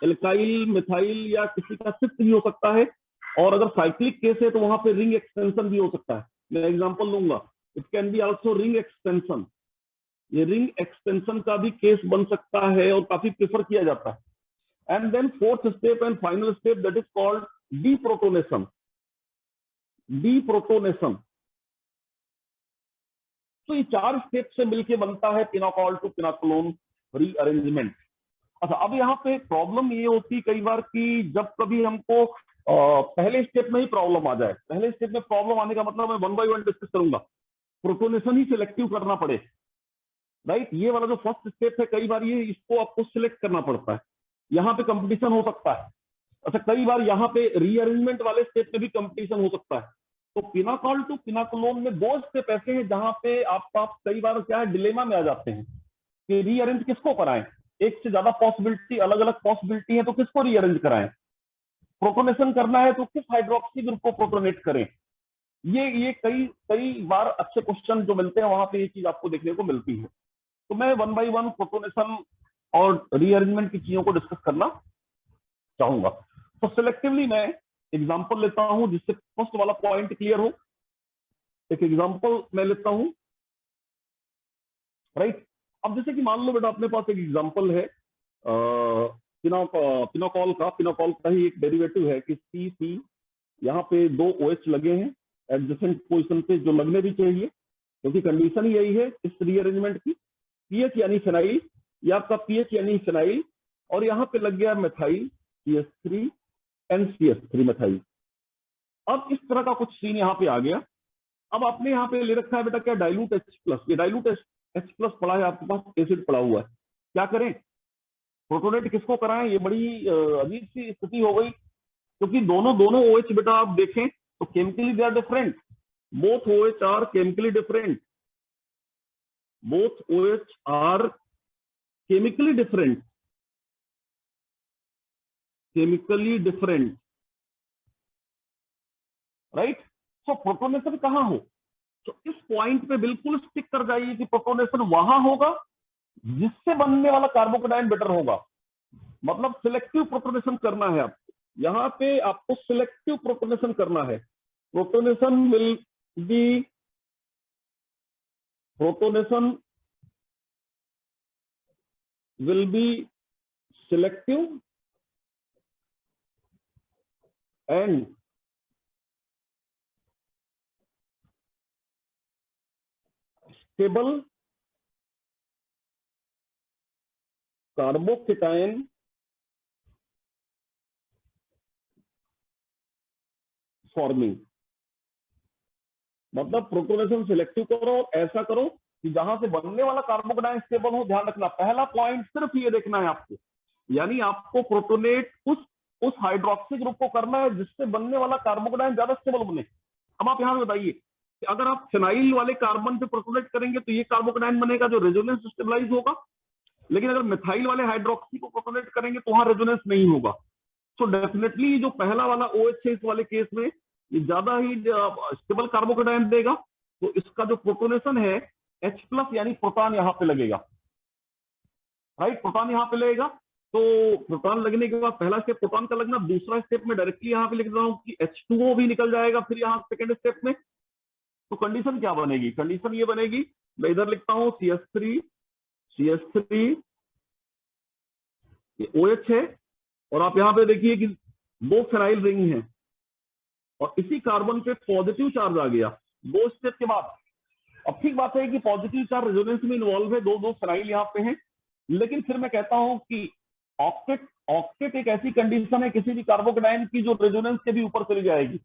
A: एल्काइल मिथाइल या किसी का शिफ्ट भी हो सकता है, और अगर साइक्लिक केस है तो वहां पे रिंग एक्सटेंशन भी हो सकता है। मैं एग्जांपल दूंगा, it can be also ring extension. ये रिंग एक्सटेंशन का भी केस बन सकता है और काफी प्रेफर किया जाता है। And then fourth step and final step that is called deprotonation. तो ये 4 स्टेप से मिलके बनता है पिनाकॉल टू पिनाकलोन रीअरेंजमेंट। अच्छा अब यहाँ पे प्रॉब्लम ये होती है कई बार कि जब कभी हमको पहले स्टेप में ही प्रॉब्लम आ जाए। पहले स्टेप में प्रॉब्लम आने का मतलब मैं 1 बाय 1 डिस्कस करूंगा, प्रोटोनेशन ही सिलेक्टिव करना पड़े, राइट। ये वाला जो फर्स्ट स्टेप है कई बार ये इसको आपको सिलेक्ट करना पड़ता है, यहाँ पे कंपटीशन हो सकता है। अच्छा कई बार यहाँ पे रीअरेंजमेंट वाले स्टेप में भी कंपटीशन हो सकता है। तो पिनाकॉल टू पिनाकलोन में 2 स्टेप ऐसे हैं जहां पे आप कई बार क्या है डिलेमा में आ जाते हैं कि रीअरेंज किसको कराएं। एक से ज्यादा पॉसिबिलिटी, अलग अलग पॉसिबिलिटी है, तो किसको रीअरेंज कराएं? प्रोटोनेशन करना है तो किस हाइड्रोक्सी ग्रुप को प्रोटोनेट करें? ये कई बार अच्छे क्वेश्चन जो मिलते हैं वहां पे ये चीज आपको देखने को मिलती है। तो मैं 1 बाय 1 प्रोटोनेशन और रीअरेंजमेंट की चीजों को डिस्कस करना चाहूंगा। तो सिलेक्टिवली मैं एग्जांपल लेता हूं जिससे फर्स्ट वाला पॉइंट क्लियर हो। एक एग्जांपल मैं लेता हूं, राइट। अब जैसे कि मान लो बेटा अपने पास एक एग्जांपल है पिनाकॉल का ही एक डेरिवेटिव है कि CC, यहाँ पे 2 OH लगे हैं एडजेसेंट पोजीशन पे जो लगने भी चाहिए, क्योंकि कंडीशन ही यही है इस रीअरेंजमेंट की। पीएच यानी फिनाइल, ये आपका पीएच यानी फिनाइल, और यहाँ पे लग गया मिथाइल CH3 NCH3 मिथाइल। अब इस तरह का कुछ सीन यहाँ पे आ गया। अब आपने यहाँ पे ले रखा है बेटा क्या? Dilute H+। ये डाइल्यूट H+ पड़ा है आपके पास, एसिड पड़ा हुआ है। क्या करें? प्रोटोनेट किसको कराएं? ये बड़ी अजीब सी स्थिति हो गई, क्योंकि दोनों OH बेटा आप देखें तो chemically they are different. Both OH are chemically different, both OH are chemically different, right. So protonation कहां हो? तो इस पॉइंट पे बिल्कुल स्टिक कर जाइए कि प्रोटोनेशन वहां होगा जिससे बनने वाला कार्बोकेटाइन बेटर होगा। मतलब सिलेक्टिव प्रोटोनेशन करना है आपको, यहाँ पे आपको सिलेक्टिव प्रोटोनेशन करना है। Protonation will be selective and stable carbocation forming. मतलब प्रोटोनेशन सिलेक्टिव करो और ऐसा करो कि जहां से बनने वाला कार्बोकेटायन स्टेबल हो। ध्यान रखना, पहला पॉइंट सिर्फ ये देखना है आपको, यानी आपको प्रोटोनेट उस हाइड्रोक्सी ग्रुप को करना है जिससे बनने वाला कार्बोकेटायन ज्यादा स्टेबल बने। अब आप यहां बताइए कि अगर आप फिनाइल वाले कार्बन पे प्रोटोनेट करेंगे तो ये कार्बोकेटायन बनेगा जो रेजोनेंस स्टेबलाइज होगा, लेकिन अगर मिथाइल वाले हाइड्रोक्सी को प्रोटोनेट करेंगे तो वहां रेजोनेंस नहीं होगा। तो डेफिनेटली जो पहला वाला OH है इस वाले केस में ये ज्यादा ही स्टेबल कार्बोकेटायन देगा। तो इसका जो प्रोटोनेशन है H+ यानी प्रोटॉन यहां पे लगेगा, राइट, प्रोटॉन यहां पे लगेगा। तो प्रोटॉन लगने के बाद पहला स्टेप प्रोटॉन का लगना, दूसरा स्टेप में डायरेक्टली यहां पे लिख रहा हूं कि H2O भी निकल जाएगा फिर यहां सेकंड स्टेप में। तो कंडीशन क्या बनेगी? कंडीशन ये बनेगी, मैं इधर लिखता हूं CH3 ये OH है, और आप यहां पे देखिए कि 2 फेनाइल रिंग हैं और इसी कार्बन पे पॉजिटिव चार्ज आ गया 2 स्टेप के बाद। अब ठीक बात है कि पॉजिटिव चार्ज रेजोनेंस में इन्वॉल्व है, 2 फेनाइल यहाँ पे हैं, लेकिन फिर मैं कहता हूं कि ऑक्टेट एक ऐसी कंडीशन है किसी भी कार्बोकेटायन की जो रेजोनेंस के भी ऊपर चली जाएगी।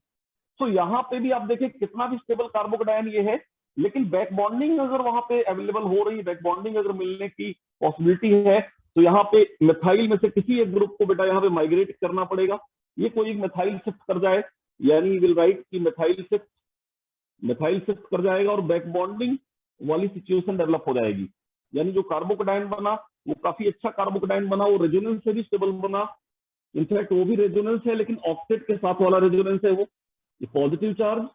A: तो यहाँ पे भी आप देखिए कितना भी स्टेबल कार्बोकेटायन ये है, लेकिन बैक बॉन्डिंग अगर वहां पे अवेलेबल हो रही है, बैक बॉन्डिंग अगर मिलने की पॉसिबिलिटी है, तो यहाँ पे मिथाइल में से किसी एक ग्रुप को बेटा यहाँ पे माइग्रेट करना पड़ेगा। ये कोई एक मिथाइल शिफ्ट कर जाए, यानी विल राइट की मिथाइल शिफ्ट कर जाएगा और बैक बॉन्डिंग वाली सिचुएशन डेवलप हो जाएगी। यानी जो कार्बोकेटायन बना वो काफी अच्छा कार्बोकेटायन बना, वो रेजोनेंस से भी स्टेबल बना। इनफैक्ट वो भी रेजोनेंस है, लेकिन ऑक्टेट के साथ वाला रेजोनेंस है वो, पॉजिटिव चार्ज।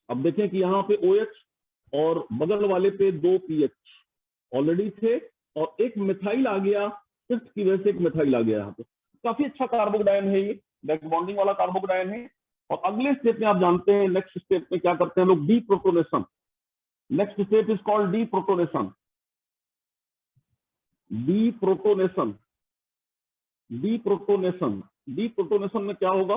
A: अब देखें कि यहाँ पे OH और बगल वाले पे 2 PH ऑलरेडी थे और एक मिथाइल आ गया, शिफ्ट की वजह से एक मिथाइल आ गया यहाँ पे। काफी अच्छा कार्बोकेटायन है ये, बैक बॉन्डिंग वाला कार्बोकेटायन है। और अगले स्टेप में आप जानते हैं, नेक्स्ट स्टेप में क्या करते हैं लोग? Deprotonation. Next step is called deprotonation. Deprotonation में क्या होगा?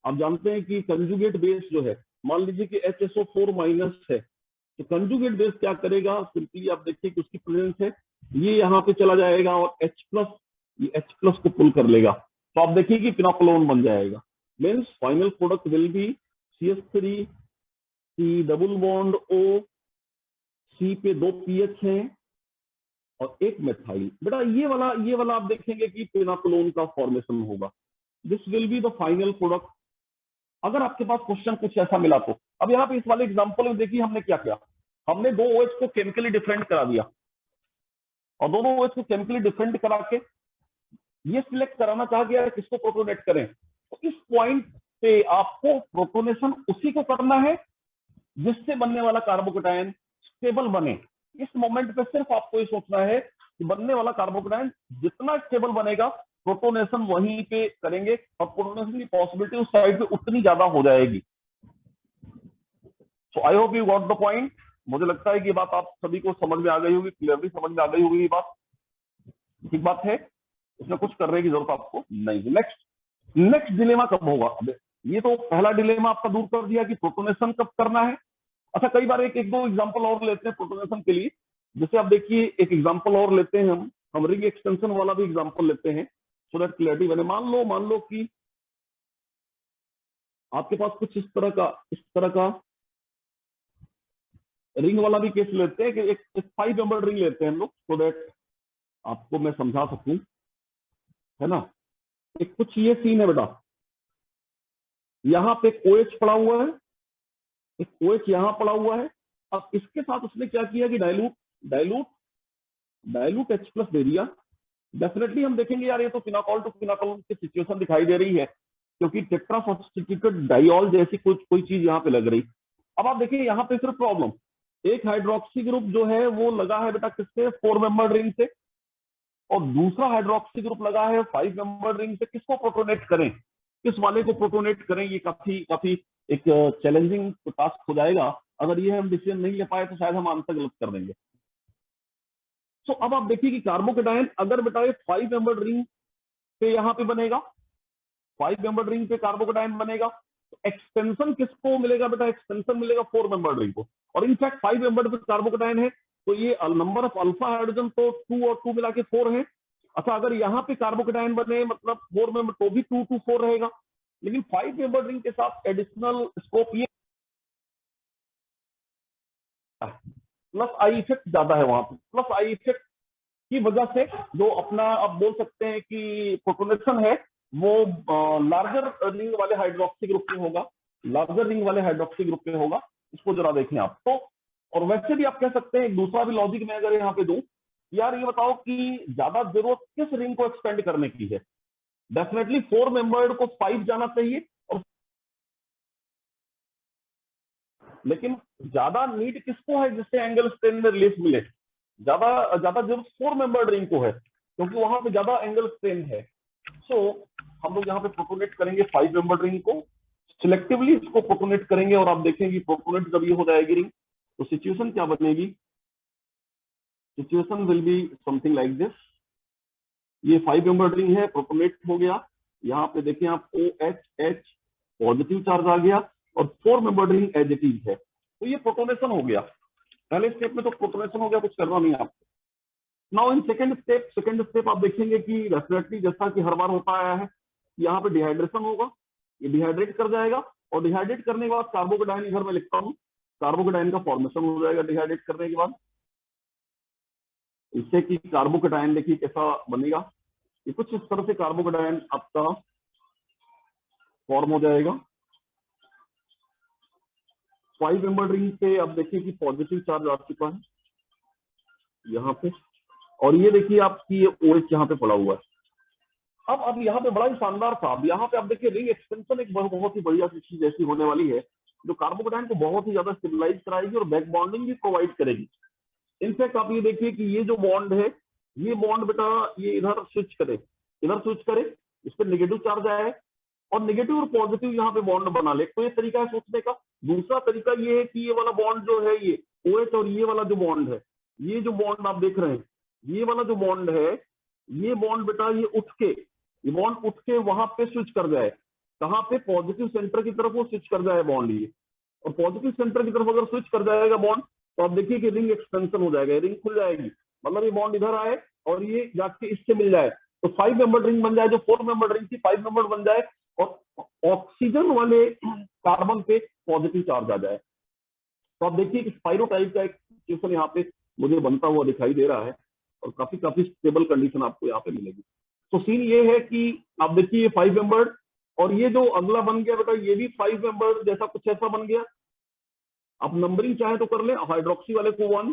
A: आप जानते हैं कि कंजुगेट बेस जो है, मान लीजिए कि HSO4- है, तो कंजुगेट बेस क्या करेगा? सिंपली आप देखिए कि उसकी प्रेजेंस है, ये यहाँ पे चला जाएगा और H+, ये H+ को पुल कर लेगा, तो आप देखिए कि क्विनोलोन बन जाएगा। Means final product will be CH3, C double bond O, C पे 2 PH हैं और एक मिथाइल। बेटा ये वाला आप देखेंगे कि क्विनोलोन का फॉर्मेशन होगा। This will be the final product. अगर आपके पास क्वेश्चन कुछ ऐसा मिला तो अब यहाँ पे इस वाले एग्जांपल में देखिए हमने क्या किया, हमने 2 OH को केमिकली डिफरेंट करा दिया और दोनों OH को केमिकली डिफरेंट करा के ये सिलेक्ट कराना चाह गया किसको प्रोटोनेट करें। तो इस पॉइंट पे आपको प्रोटोनेशन उसी को करना है जिससे बनने वाला कार्बोकेटायन स्टेबल बने। इस मोमेंट पे सिर्फ आपको ये सोचना है कि बनने वाला कार्बोकेटायन जितना स्टेबल बनेगा प्रोटोनेशन वहीं पे करेंगे और प्रोटोनेशन की पॉसिबिलिटी उस साइड पे उतनी ज्यादा हो जाएगी। So I hope you got the point. मुझे लगता है कि बात आप सभी को समझ में आ गई होगी, क्लियरली समझ में आ गई होगी ये बात। ठीक बात है, इसमें कुछ करने की जरूरत आपको नहीं। नेक्स्ट डिलेमा कब होगा? अब ये तो पहला डिलेमा आपका दूर कर दिया कि प्रोटोनेशन कब करना है। अच्छा, कई बार एक 2 एग्जांपल और लेते हैं प्रोटोनेशन के लिए। जैसे आप देखिए एक एग्जांपल और लेते हैं, हम रिंग एक्सटेंशन वाला भी एग्जांपल लेते हैं सो दैट क्लैरिटी बने। मान लो कि आपके पास कुछ इस तरह का रिंग वाला भी केस लेते हैं कि एक 5 मेंबर रिंग लेते हैं हम लोग सो दैट आपको मैं समझा सकूं, है ना। एक कुछ ये सीन है बेटा, यहाँ पे एक OH पड़ा हुआ है, एक OH यहाँ पड़ा हुआ है। अब इसके साथ उसने क्या किया कि डाइल्यूट H+ दे दिया। डेफिनेटली हम देखेंगे यार ये तो फिनोल टू फिनोल की सिचुएशन दिखाई दे रही है, क्योंकि टेट्रा सब्स्टिट्यूटेड डाइऑल जैसी कोई चीज यहाँ पे लग रही। अब आप देखिए यहाँ पे सिर्फ प्रॉब्लम, एक हाइड्रोक्सी ग्रुप जो है वो लगा है बेटा किससे? 4 मेंबर रिंग से, और दूसरा हाइड्रोक्सी ग्रुप लगा है 5 मेंबर रिंग से। किसको प्रोटोनेट करें, किस वाले को प्रोटोनेट करें? ये काफी एक चैलेंजिंग टास्क हो जाएगा। अगर ये हम डिसीजन नहीं ले पाए तो शायद हम आंसर गलत कर देंगे। तो अब आप देखिए कि कार्बोकेटायन अगर बेटा 5 मेंबर रिंग पे यहाँ पे बनेगा 5 मेंबर रिंग पे कार्बोकेटायन बनेगा, तो एक्सटेंशन किसको मिलेगा बेटा? एक्सटेंशन मिलेगा 4 मेंबर रिंग को। और इनफैक्ट 5 मेंबर पे कार्बोकेटायन है, तो ये नंबर ऑफ अल्फा हाइड्रोजन तो 2 और 2 मिला के 4 है। अच्छा, अगर यहाँ पे कार्बोकेटायन बने मतलब 4 मेंबर, तो भी 2 to 4 रहेगा। लेकिन 5 मेंबर रिंग के साथ एडिशनल स्कोप ये प्लस आई इफेक्ट ज्यादा है वहां पे। प्लस आई इफेक्ट की वजह से जो अपना आप बोल सकते हैं कि प्रोटोनेशन है वो लार्जर रिंग वाले हाइड्रोक्सी ग्रुप में होगा, लार्जर रिंग वाले हाइड्रोक्सी ग्रुप में होगा। इसको जरा देखें आप तो। और वैसे भी आप कह सकते हैं एक दूसरा भी लॉजिक मैं अगर यहाँ पे दूं, यार ये बताओ कि ज्यादा जरूरत किस रिंग को एक्सपेंड करने की है? डेफिनेटली 4 मेंबर्ड को 5 जाना चाहिए, और लेकिन ज्यादा नीड किसको है जिससे एंगल स्ट्रेन में रिलीफ मिले? ज्यादा ज्यादा जरूरत 4 मेंबर्ड रिंग को है, क्योंकि वहां पे ज्यादा एंगल स्ट्रेन है। सो हम लोग यहाँ पे प्रोटोनेट करेंगे 5 मेंबर्ड रिंग को, सिलेक्टिवली इसको प्रोटोनेट करेंगे। और आप देखेंगे प्रोटोनेट जब ये हो जाएगी रिंग, तो सिचुएशन क्या बनेगी? Situation will be something like this. ये 5 मेंबर्ड रिंग है, प्रोटोनेट हो गया। यहाँ पे देखें आप OH पॉजिटिव चार्ज आ गया, और 4 membered ring as it is है। तो ये प्रोटोनेशन हो गया। पहले स्टेप में तो प्रोटोनेशन हो गया, कुछ करना नहीं आपको। नाउ इन सेकंड स्टेप आप देखेंगे कि डेफिनेटली जैसा कि हर बार होता आया है, यहाँ पे डिहाइड्रेशन होगा, ये डिहाइड्रेट कर जाएगा, और डिहाइड्रेट करने के बाद कार्बोकेटायन इधर मैं लिखता हूँ, कार्बोकेटायन का फॉर्मेशन हो जाएगा डिहाइड्रेट करने के बाद। इससे कि कार्बोकेटायन देखिए कैसा बनेगा, ये कुछ इस तरह से कार्बोकेटायन आपका फॉर्म हो जाएगा। 5 मेंबर रिंग पे आप देखिए कि पॉजिटिव चार्ज आ चुका है यहाँ पे, और ये देखिए आपकी ये OH यहाँ पे पड़ा हुआ है। अब यहाँ पे बड़ा ही शानदार था। अब यहाँ पे आप देखिए रिंग एक्सटेंशन एक बहुत ही बढ़िया चीज ऐसी होने वाली है जो कार्बोकेटायन को बहुत ही ज्यादा स्टेबलाइज कराएगी और बैक बॉन्डिंग भी प्रोवाइड करेगी। इनफैक्ट आप ये देखिए कि ये जो बॉन्ड है, ये बॉन्ड बेटा ये इधर स्विच करे, इस पर नेगेटिव चार्ज आए, और नेगेटिव और पॉजिटिव यहाँ पे बॉन्ड बना ले। तो ये तरीका है सोचने का। दूसरा तरीका ये है कि ये वाला बॉन्ड जो है, ये OH और ये वाला जो बॉन्ड है, ये जो बॉन्ड आप देख रहे हैं, ये वाला जो बॉन्ड है, ये बॉन्ड बेटा ये बॉन्ड उठ के वहां पे स्विच कर जाए। कहाँ पे? पॉजिटिव सेंटर की तरफ वो स्विच कर जाए बॉन्ड ये। और पॉजिटिव सेंटर की तरफ अगर स्विच कर जाएगा बॉन्ड, तो आप देखिए कि रिंग एक्सटेंशन हो जाएगा, रिंग खुल जाएगी। मतलब ये बॉन्ड इधर आए और ये जाके इससे मिल जाए, तो 5 मेंबर रिंग बन जाए। जो 4 मेंबर रिंग थी 5 मेंबर बन जाए, और ऑक्सीजन वाले कार्बन पे पॉजिटिव चार्ज आ जाए। तो आप देखिए कि स्पाइरो टाइप का एक सिचुएशन यहाँ पे मुझे बनता हुआ दिखाई दे रहा है, और काफी स्टेबल कंडीशन आपको यहाँ पे मिलेगी। तो सीन ये है कि आप देखिए ये 5 मेंबर्ड, और ये जो अगला बन गया बेटा ये भी 5 मेंबर्ड जैसा कुछ ऐसा बन गया। आप नंबरिंग चाहे तो कर ले, हाइड्रोक्सी वाले को 1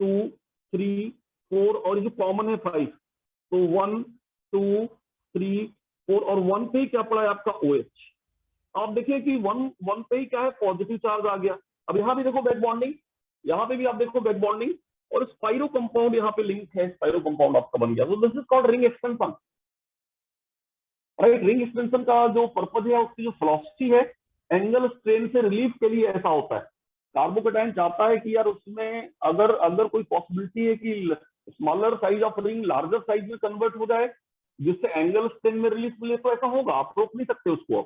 A: 2 3 4, और ये जो कॉमन है 5, तो 1 2 3 4, और 1 पे ही क्या पड़ा है आपका OH। आप देखिए कि 1 पे ही क्या है? पॉजिटिव चार्ज आ गया। अब यहाँ भी देखो बैक बॉन्डिंग, यहाँ पे भी आप देखो बैक बॉन्डिंग, और स्पाइरो कंपाउंड यहाँ पे लिंक है, स्पाइरो कंपाउंड आपका बन गया। तो this is called ring extension. Right, ring extension का जो पर्पज है, उसकी जो फिलॉसफी है, एंगल स्ट्रेन से रिलीफ के लिए ऐसा होता है। कार्बोकेटायन चाहता है कि यार उसमें अगर कोई पॉसिबिलिटी है कि smaller size of ring larger size में कन्वर्ट हो जाए जिससे एंगल स्ट्रेन में रिलीफ मिले, तो ऐसा होगा, आप रोक नहीं सकते उसको।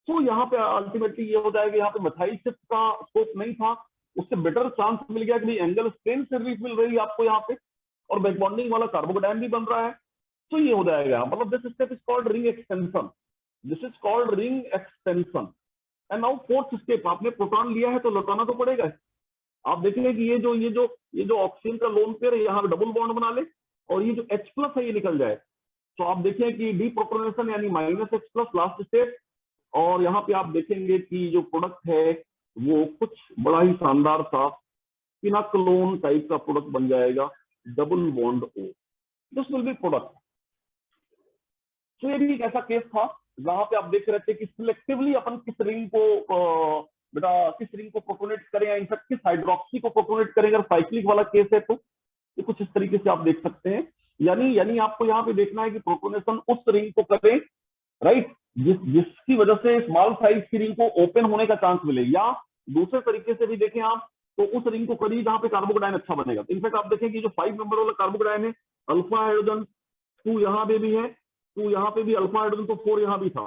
A: तो यहाँ पे अल्टीमेटली ये हो जाएगा, यहाँ पे मिथाइल शिफ्ट का स्कोप नहीं था, उससे बेटर चांस मिल गया कि एंगल स्ट्रेन से रिलीफ मिल रही है आपको यहाँ पे, और बैक बॉन्डिंग वाला कार्बोकेटायन भी बन रहा है। तो ये हो जाएगा, मतलब this step is called ring extension, this is called ring extension. And now fourth step, आपने प्रोटॉन लिया है तो लौटाना तो पड़ेगा। आप देखेंगे कि ये जो ऑक्सीजन का लोन पेयर है, यहाँ पे डबल बॉन्ड बना ले, और ये जो H+ है ये निकल जाए। तो आप देखें कि डीप्रोटोनेशन यानी -H+ लास्ट स्टेप, और यहाँ पे आप देखेंगे कि जो प्रोडक्ट है वो कुछ बड़ा ही शानदार सा पिनाक्लोन टाइप का प्रोडक्ट बन जाएगा, double bond O। This will be product. तो ये भी एक ऐसा केस था जहां पे आप देख रहे थे कि सिलेक्टिवली अपन किस रिंग को किस रिंग को प्रोटोनेट करें, या इनफैक्ट किस हाइड्रोक्सी को प्रोटोनेट करें। अगर साइक्लिक वाला केस है तो ये कुछ इस तरीके से आप देख सकते हैं। यानी आपको यहाँ पे देखना है कि प्रोटोनेशन उस रिंग को करें, राइट, जिसकी वजह से स्मॉल साइज की रिंग को ओपन होने का चांस मिले, या दूसरे तरीके से भी देखें आप तो उस रिंग को करिए जहां पे कार्बोकेटायन अच्छा बनेगा। इनफैक्ट आप देखें कि जो 5 मेंबर वाला कार्बोकेटायन है, अल्फा हाइड्रोजन 2 यहाँ पे भी है, 2 यहाँ पे भी, अल्फा हाइड्रोजन तो 4 यहाँ भी था।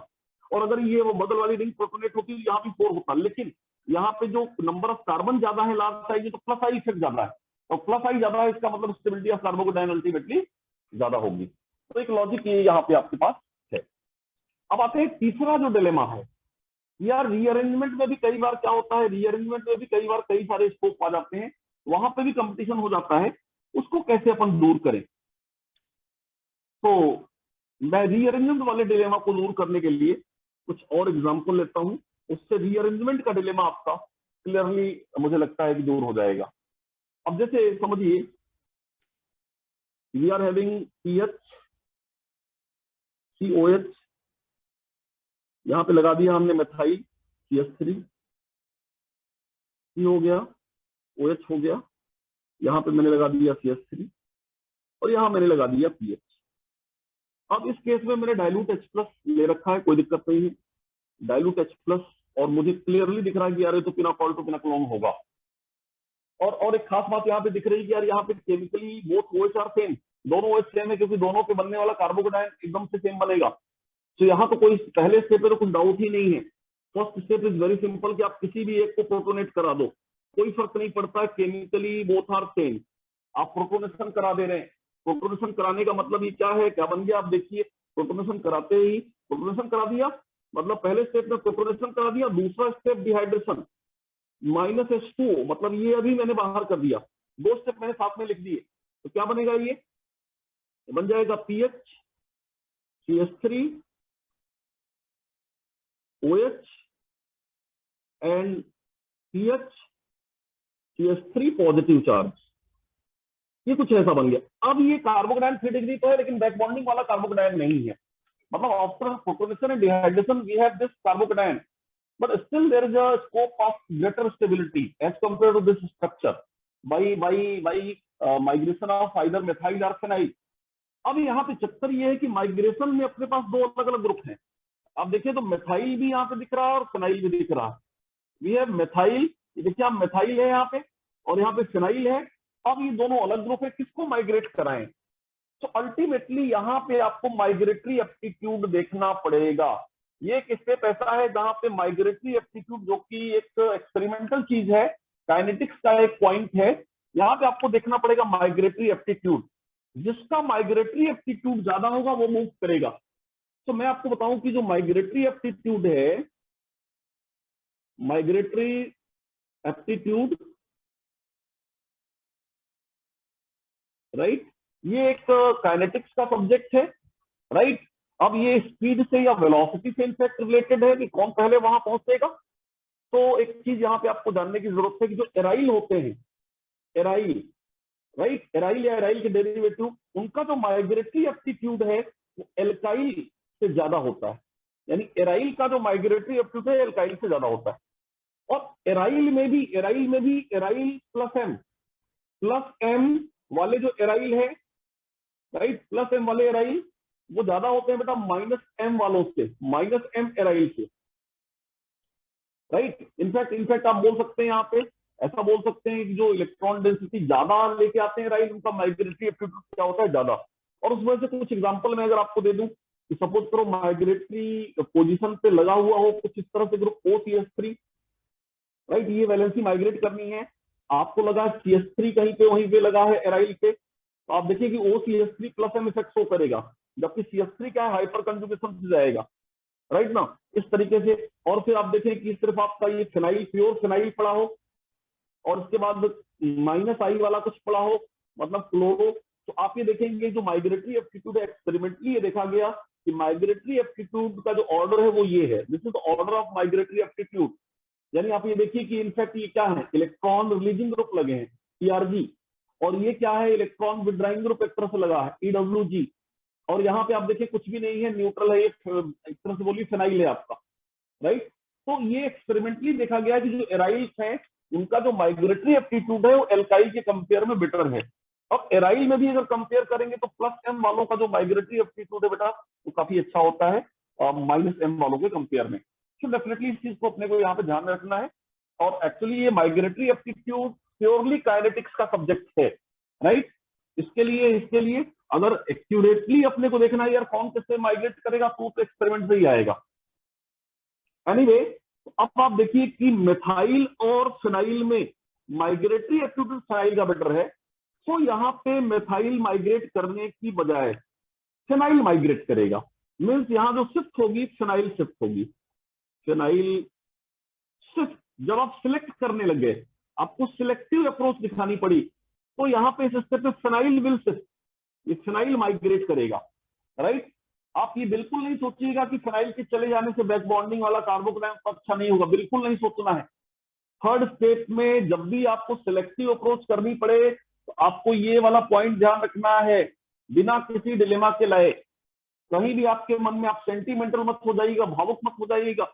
A: और अगर ये वो बगल वाली रिंग प्रोटोनेट होती तो यहाँ भी 4 होता, लेकिन यहाँ पे जो नंबर ऑफ कार्बन ज्यादा है लार्ज साइज, तो प्लस आई इफेक्ट ज्यादा है, और प्लस आई ज्यादा है इसका मतलब स्टेबिलिटी ऑफ कार्बोकेटायन अल्टीमेटली ज्यादा होगी। तो एक लॉजिक ये यहाँ पे आपके पास है। अब आते हैं तीसरा जो डिलेमा है, यार रीअरेंजमेंट में भी कई बार क्या होता है, रीअरेंजमेंट में भी कई बार कई सारे स्कोप आ जाते हैं, वहां पे भी कंपटीशन हो जाता है, उसको कैसे अपन दूर करें। तो मैं रीअरेंजमेंट वाले डिलेमा को दूर करने के लिए कुछ और एग्जांपल लेता हूं, उससे रीअरेंजमेंट का डिलेमा आपका क्लियरली मुझे लगता है कि दूर हो जाएगा। अब जैसे समझिए we are having PH COH, यहां पे लगा दिया हमने मेथाइल CH3, C हो गया, OH हो गया, यहाँ पे मैंने लगा दिया CH3 और यहाँ मैंने लगा दिया पीएच। अब इस केस में मैंने डाइल्यूट H+ ले रखा है, कोई दिक्कत नहीं है, डाइल्यूट H+, और मुझे क्लियरली दिख रहा है कि यार ये तो पिनाकोल टू पिनाकोलोन होगा। और एक खास बात यहाँ पे दिख रही है कि यार यहाँ पे chemically both OH are same, दोनों OH सेम है, क्योंकि दोनों के बनने वाला कार्बोकेटायन एकदम से सेम बनेगा। तो यहाँ तो कोई पहले स्टेप पे तो कुछ डाउट ही नहीं है। First step is very simple कि आप किसी भी एक को प्रोटोनेट करा दो, कोई फर्क नहीं पड़ता, केमिकली बोथ आर सेम, आप प्रोटोनेशन करा दे रहे हैं। प्रोटोनेशन कराने का मतलब ये क्या है, क्या बन गया, आप देखिए प्रोटोनेशन कराते ही, प्रोटोनेशन करा दिया मतलब पहले स्टेप में प्रोटोनेशन करा दिया, दूसरा स्टेप डिहाइड्रेशन -H2O, मतलब ये अभी मैंने बाहर कर दिया, 2 स्टेप मैंने साथ में लिख दिए। तो क्या बनेगा, ये बन जाएगा PH CH3 OH and PH CH3 positive charge, ये कुछ ऐसा बन गया। अब ये कार्बोकेटायन 3 डिग्री तो है, लेकिन बैक बॉन्डिंग वाला कार्बोकेटायन नहीं है, मतलब after protonation and dehydration we have this carbocation, but still there is a scope of greater stability as compared to this structure by migration of either methyl or phenyl। अब यहाँ पे चक्कर ये है कि माइग्रेशन में अपने पास 2 अलग अलग ग्रुप हैं। आप देखिए तो मेथाइल भी यहाँ पे दिख रहा है और फिनाइल भी दिख रहा है। वी हैव मेथाइल, देखिए आप मेथाइल है यहाँ पे और यहाँ पे फिनाइल है। अब ये दोनों अलग ग्रुप है, किसको माइग्रेट कराएं? तो अल्टीमेटली यहाँ पे आपको माइग्रेटरी एप्टीट्यूड देखना पड़ेगा। ये एक स्टेप ऐसा है जहां पे माइग्रेटरी एप्टीट्यूड, जो कि एक एक्सपेरिमेंटल चीज है, काइनेटिक्स का एक पॉइंट है, यहाँ पे आपको देखना पड़ेगा माइग्रेटरी एप्टीट्यूड। जिसका माइग्रेटरी एप्टीट्यूड ज्यादा होगा वो मूव करेगा। तो मैं आपको बताऊं कि जो माइग्रेटरी एप्टीट्यूड है, माइग्रेटरी एप्टीट्यूड राइट, ये एक काइनेटिक्स का सब्जेक्ट है राइट। अब ये स्पीड से या वेलोसिटी से इनफैक्ट रिलेटेड है कि कौन पहले वहां पहुंचेगा। तो एक चीज यहाँ पे आपको जानने की जरूरत है कि जो एराइल होते हैं, एराइल राइट, एराइल या एराइल के डेरिवेटिव, उनका जो माइग्रेटरी एप्टीट्यूड है वो एल्काइल से ज्यादा होता है। यानी एराइल का जो माइग्रेटरी एप्टीट्यूड है एल्काइल से ज्यादा होता है। और एराइल में भी एराइल प्लस एम वाले जो एराइल है राइट, प्लस एम वाले एराइल वो ज्यादा होते हैं बेटा -M वालों से, -M एराइल से राइट। इनफैक्ट आप बोल सकते हैं यहाँ पे, ऐसा बोल सकते हैं कि जो इलेक्ट्रॉन डेंसिटी ज्यादा लेके आते हैं राइट, उनका माइग्रेटरी एप्टीट्यूड क्या होता है, ज्यादा। और उस वजह से कुछ एग्जांपल मैं अगर आपको दे दूं कि सपोज करो माइग्रेटरी पोजीशन पे लगा हुआ हो कुछ इस तरह से ग्रुप OCH3 राइट, ये वैलेंसी माइग्रेट करनी है, आपको लगा CH3 कहीं पे वहीं पे लगा है एराइल पे, तो आप देखिए कि OCH3 plus M effect show करेगा, जबकि CH3 क्या है, हाइपर कंजुगेशन से जाएगा राइट ना, इस तरीके से। और फिर आप देखें कि सिर्फ आपका ये फिनाइल, प्योर फिनाइल पड़ा हो और उसके बाद -I वाला कुछ पड़ा हो, मतलब क्लोरो, तो आप ये देखेंगे जो माइग्रेटरी एप्टीट्यूड है, एक्सपेरिमेंटली ये देखा गया कि माइग्रेटरी एप्टीट्यूड का जो ऑर्डर है वो ये है, this is order of migratory aptitude. यानी आप ये देखिए कि इनफैक्ट ये क्या है, इलेक्ट्रॉन रिलीजिंग ग्रुप लगे हैं ERG, और ये क्या है, इलेक्ट्रॉन विड्राइंग ग्रुप एक तरह से लगा है EWG, और यहाँ पे आप देखिए कुछ भी नहीं है, न्यूट्रल है, एक तरह से बोलिए फिनाइल है आपका राइट। तो ये एक्सपेरिमेंटली देखा गया कि जो एराइल्स हैं उनका जो माइग्रेटरी एप्टीट्यूड है वो एल्काइल के कंपेयर में बेटर है। अब एराइल में भी अगर कंपेयर करेंगे तो +M वालों का जो माइग्रेटरी एप्टीट्यूड है बेटा वो काफी अच्छा होता है -M वालों के कंपेयर में। तो डेफिनेटली इस चीज को अपने को यहाँ पे ध्यान रखना है। और एक्चुअली ये माइग्रेटरी एप्टीट्यूड प्योरली काइनेटिक्स का सब्जेक्ट है राइट। इसके लिए अगर एक्यूरेटली अपने को देखना है यार कौन किससे माइग्रेट करेगा, तो एक्सपेरिमेंट से ही आएगा। एनीवे, तो अब आप देखिए कि मिथाइल और फिनाइल में माइग्रेटरी एप्टीट्यूड फिनाइल का बेटर है। तो यहाँ पे मिथाइल माइग्रेट करने की बजाय फिनाइल माइग्रेट करेगा। मीन्स यहाँ जो शिफ्ट होगी फिनाइल शिफ्ट होगी। फिनाइल शिफ्ट जब आप सिलेक्ट करने लगे, आपको सिलेक्टिव अप्रोच दिखानी पड़ी, तो यहाँ पे इस स्टेप में फिनाइल विल शिफ्ट, ये फिनाइल माइग्रेट करेगा, राइट। आप ये बिल्कुल नहीं सोचिएगा कि फिनाइल के चले जाने से बैक बॉन्डिंग वाला कार्बोकैटायन अच्छा नहीं होगा, बिल्कुल नहीं सोचना है। थर्ड स्टेप में जब भी आपको सिलेक्टिव अप्रोच करनी पड़े, तो आपको ये वाला पॉइंट ध्यान रखना है, बिना किसी डिलेमा के लाए। कहीं भी आपके मन में आप सेंटिमेंटल मत हो जाइएगा, भावुक मत हो जाइएगा।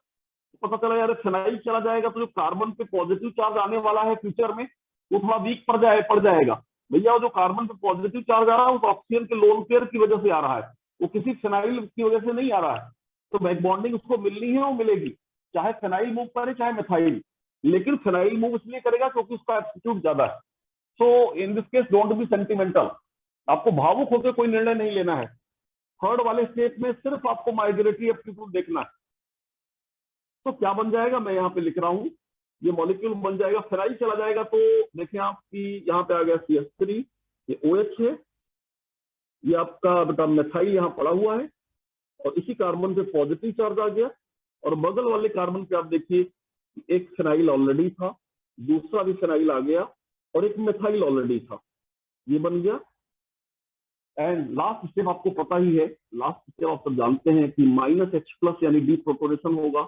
A: पता चला यार फिनाइल चला जाएगा तो जो कार्बन पे पॉजिटिव चार्ज आने वाला है फ्यूचर में, वो थोड़ा वीक पड़ जाएगा। भैया वो जो कार्बन पे पॉजिटिव चार्ज आ रहा है वो ऑक्सीजन के लोन पेयर की वजह से आ रहा है, वो किसी फिनाइल की वजह से नहीं आ रहा है। तो बैक बॉन्डिंग उसको मिलनी है, वो मिलेगी, चाहे फिनाइल मूव करे चाहे मिथाइल। लेकिन फिनाइल मूव इसलिए करेगा क्योंकि उसका एप्टीट्यूड ज्यादा है। So in this case don't be sentimental, आपको भावुक होकर कोई निर्णय नहीं लेना है। थर्ड वाले स्टेप में सिर्फ आपको माइग्रेटरी एप्टीट्यूड देखना है। तो क्या बन जाएगा, मैं यहाँ पे लिख रहा हूँ, ये मॉलिक्यूल बन जाएगा, फिनाइल चला जाएगा तो देखिए आपकी यहाँ पे आ गया CH3, ये OH है, ये आपका बेटा मिथाइल यहाँ पड़ा हुआ है, और इसी कार्बन पे पॉजिटिव चार्ज आ गया, और बगल वाले कार्बन पे आप देखिए एक फिनाइल ऑलरेडी था, दूसरा भी फिनाइल आ गया, और एक मिथाइल ऑलरेडी था, ये बन गया। एंड लास्ट स्टेप आपको पता ही है, लास्ट स्टेप आप सब जानते हैं कि -H+ यानी डीप्रोटोनेशन होगा।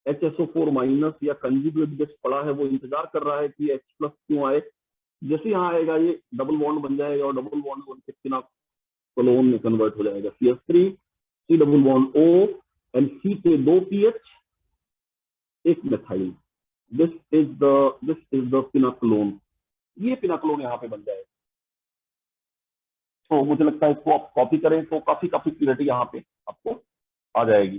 A: HSO4- या कंजुगेट गैस पड़ा है, वो इंतजार कर रहा है कि H+ क्यों आए। जैसे यहाँ आएगा ये डबल बॉन्ड बन जाएगा, और डबल बॉन्ड बन के कोलोन में कन्वर्ट हो जाएगा। CH3 C double bond O and C पे 2 PH, एक मिथाइल। दिस इज द पिनाकोलोन, ये पिनाकोलोन यहाँ पे बन जाएगा। तो मुझे लगता है इसको आप कॉपी करें तो काफी क्लियरिटी यहाँ पे आपको आ जाएगी।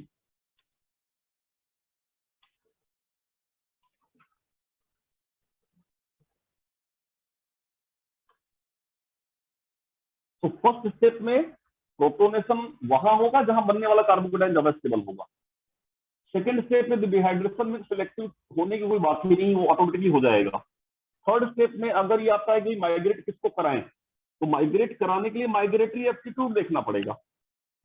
A: तो फर्स्ट स्टेप में प्रोटोनेशन वहां होगा जहां बनने वाला कार्बोकेटाइन ज्यादा स्टेबल होगा। सेकेंड स्टेप में डिहाइड्रेशन में सिलेक्टिव होने की कोई बात ही नहीं, वो ऑटोमेटिकली हो जाएगा। थर्ड स्टेप में अगर ये आता है कि माइग्रेट किसको कराएं, तो माइग्रेट कराने के लिए माइग्रेटरी एप्टीट्यूड देखना पड़ेगा।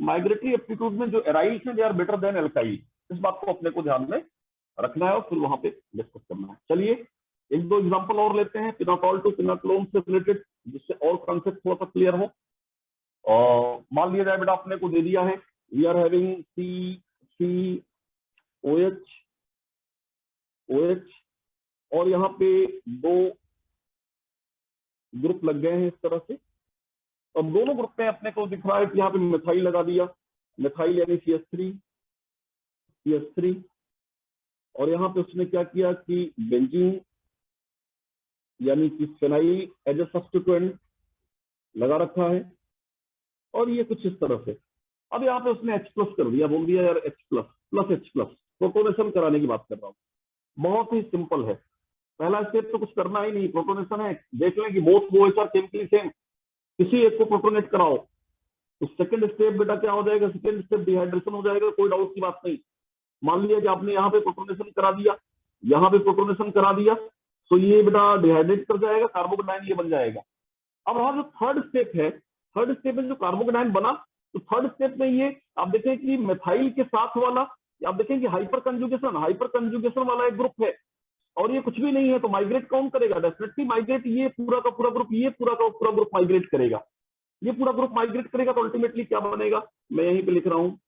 A: माइग्रेटरी एप्टीट्यूड में जो एराइल्स हैं they are better than alkyl, इस बात को अपने को ध्यान में रखना है और फिर वहां पे डिस्कस करना है। चलिए एक दो एग्जांपल और लेते हैं पिनाकोल टू पिनाकोलोन से रिलेटेड, जिससे और कॉन्सेप्ट थोड़ा सा क्लियर हो। और मान लिया जाए बेटा अपने को दे दिया है वी आर हैविंग COH और यहाँ पे 2 ग्रुप लग गए हैं इस तरह से, और दोनों ग्रुप में अपने को दिख रहा है कि यहाँ पे मिथाइल लगा दिया, मिथाइल यानी CH3, और यहाँ पे उसने क्या किया कि बेंजीन यानी कि फिनाइल एज ए सब्स्टिट्यूएंट लगा रखा है, और ये कुछ इस तरह से। अब यहाँ पे उसने H+ कर दिया, बोल दिया यार H+, H+, प्रोटोनेशन कराने की बात कर रहा हूँ। बहुत ही सिंपल है, पहला स्टेप तो कुछ करना ही नहीं, प्रोटोनेशन है। देख लें कि both OH are chemically same, किसी एक को प्रोटोनेट कराओ। तो सेकंड स्टेप बेटा क्या हो जाएगा, सेकंड स्टेप डिहाइड्रेशन हो जाएगा, कोई डाउट की बात नहीं। मान लिया कि आपने यहाँ पे प्रोटोनेशन करा दिया, यहाँ पे प्रोटोनेशन करा दिया, तो ये बेटा डिहाइड्रेट कर जाएगा, कार्बोकेटाइन ये बन जाएगा। अब रहा जो थर्ड स्टेप है, थर्ड स्टेप में जो कार्बोकेटाइन बना, तो थर्ड स्टेप में ये आप देखें कि मिथाइल के साथ वाला, आप देखें कि हाइपर कंजुगेशन वाला एक ग्रुप है, और ये कुछ भी नहीं है, तो माइग्रेट कौन करेगा, डेफिनेटली माइग्रेट ये पूरा का पूरा ग्रुप, ये पूरा का पूरा ग्रुप माइग्रेट करेगा। ये पूरा ग्रुप माइग्रेट करेगा तो अल्टीमेटली क्या बनेगा, मैं यहीं पे लिख रहा हूँ,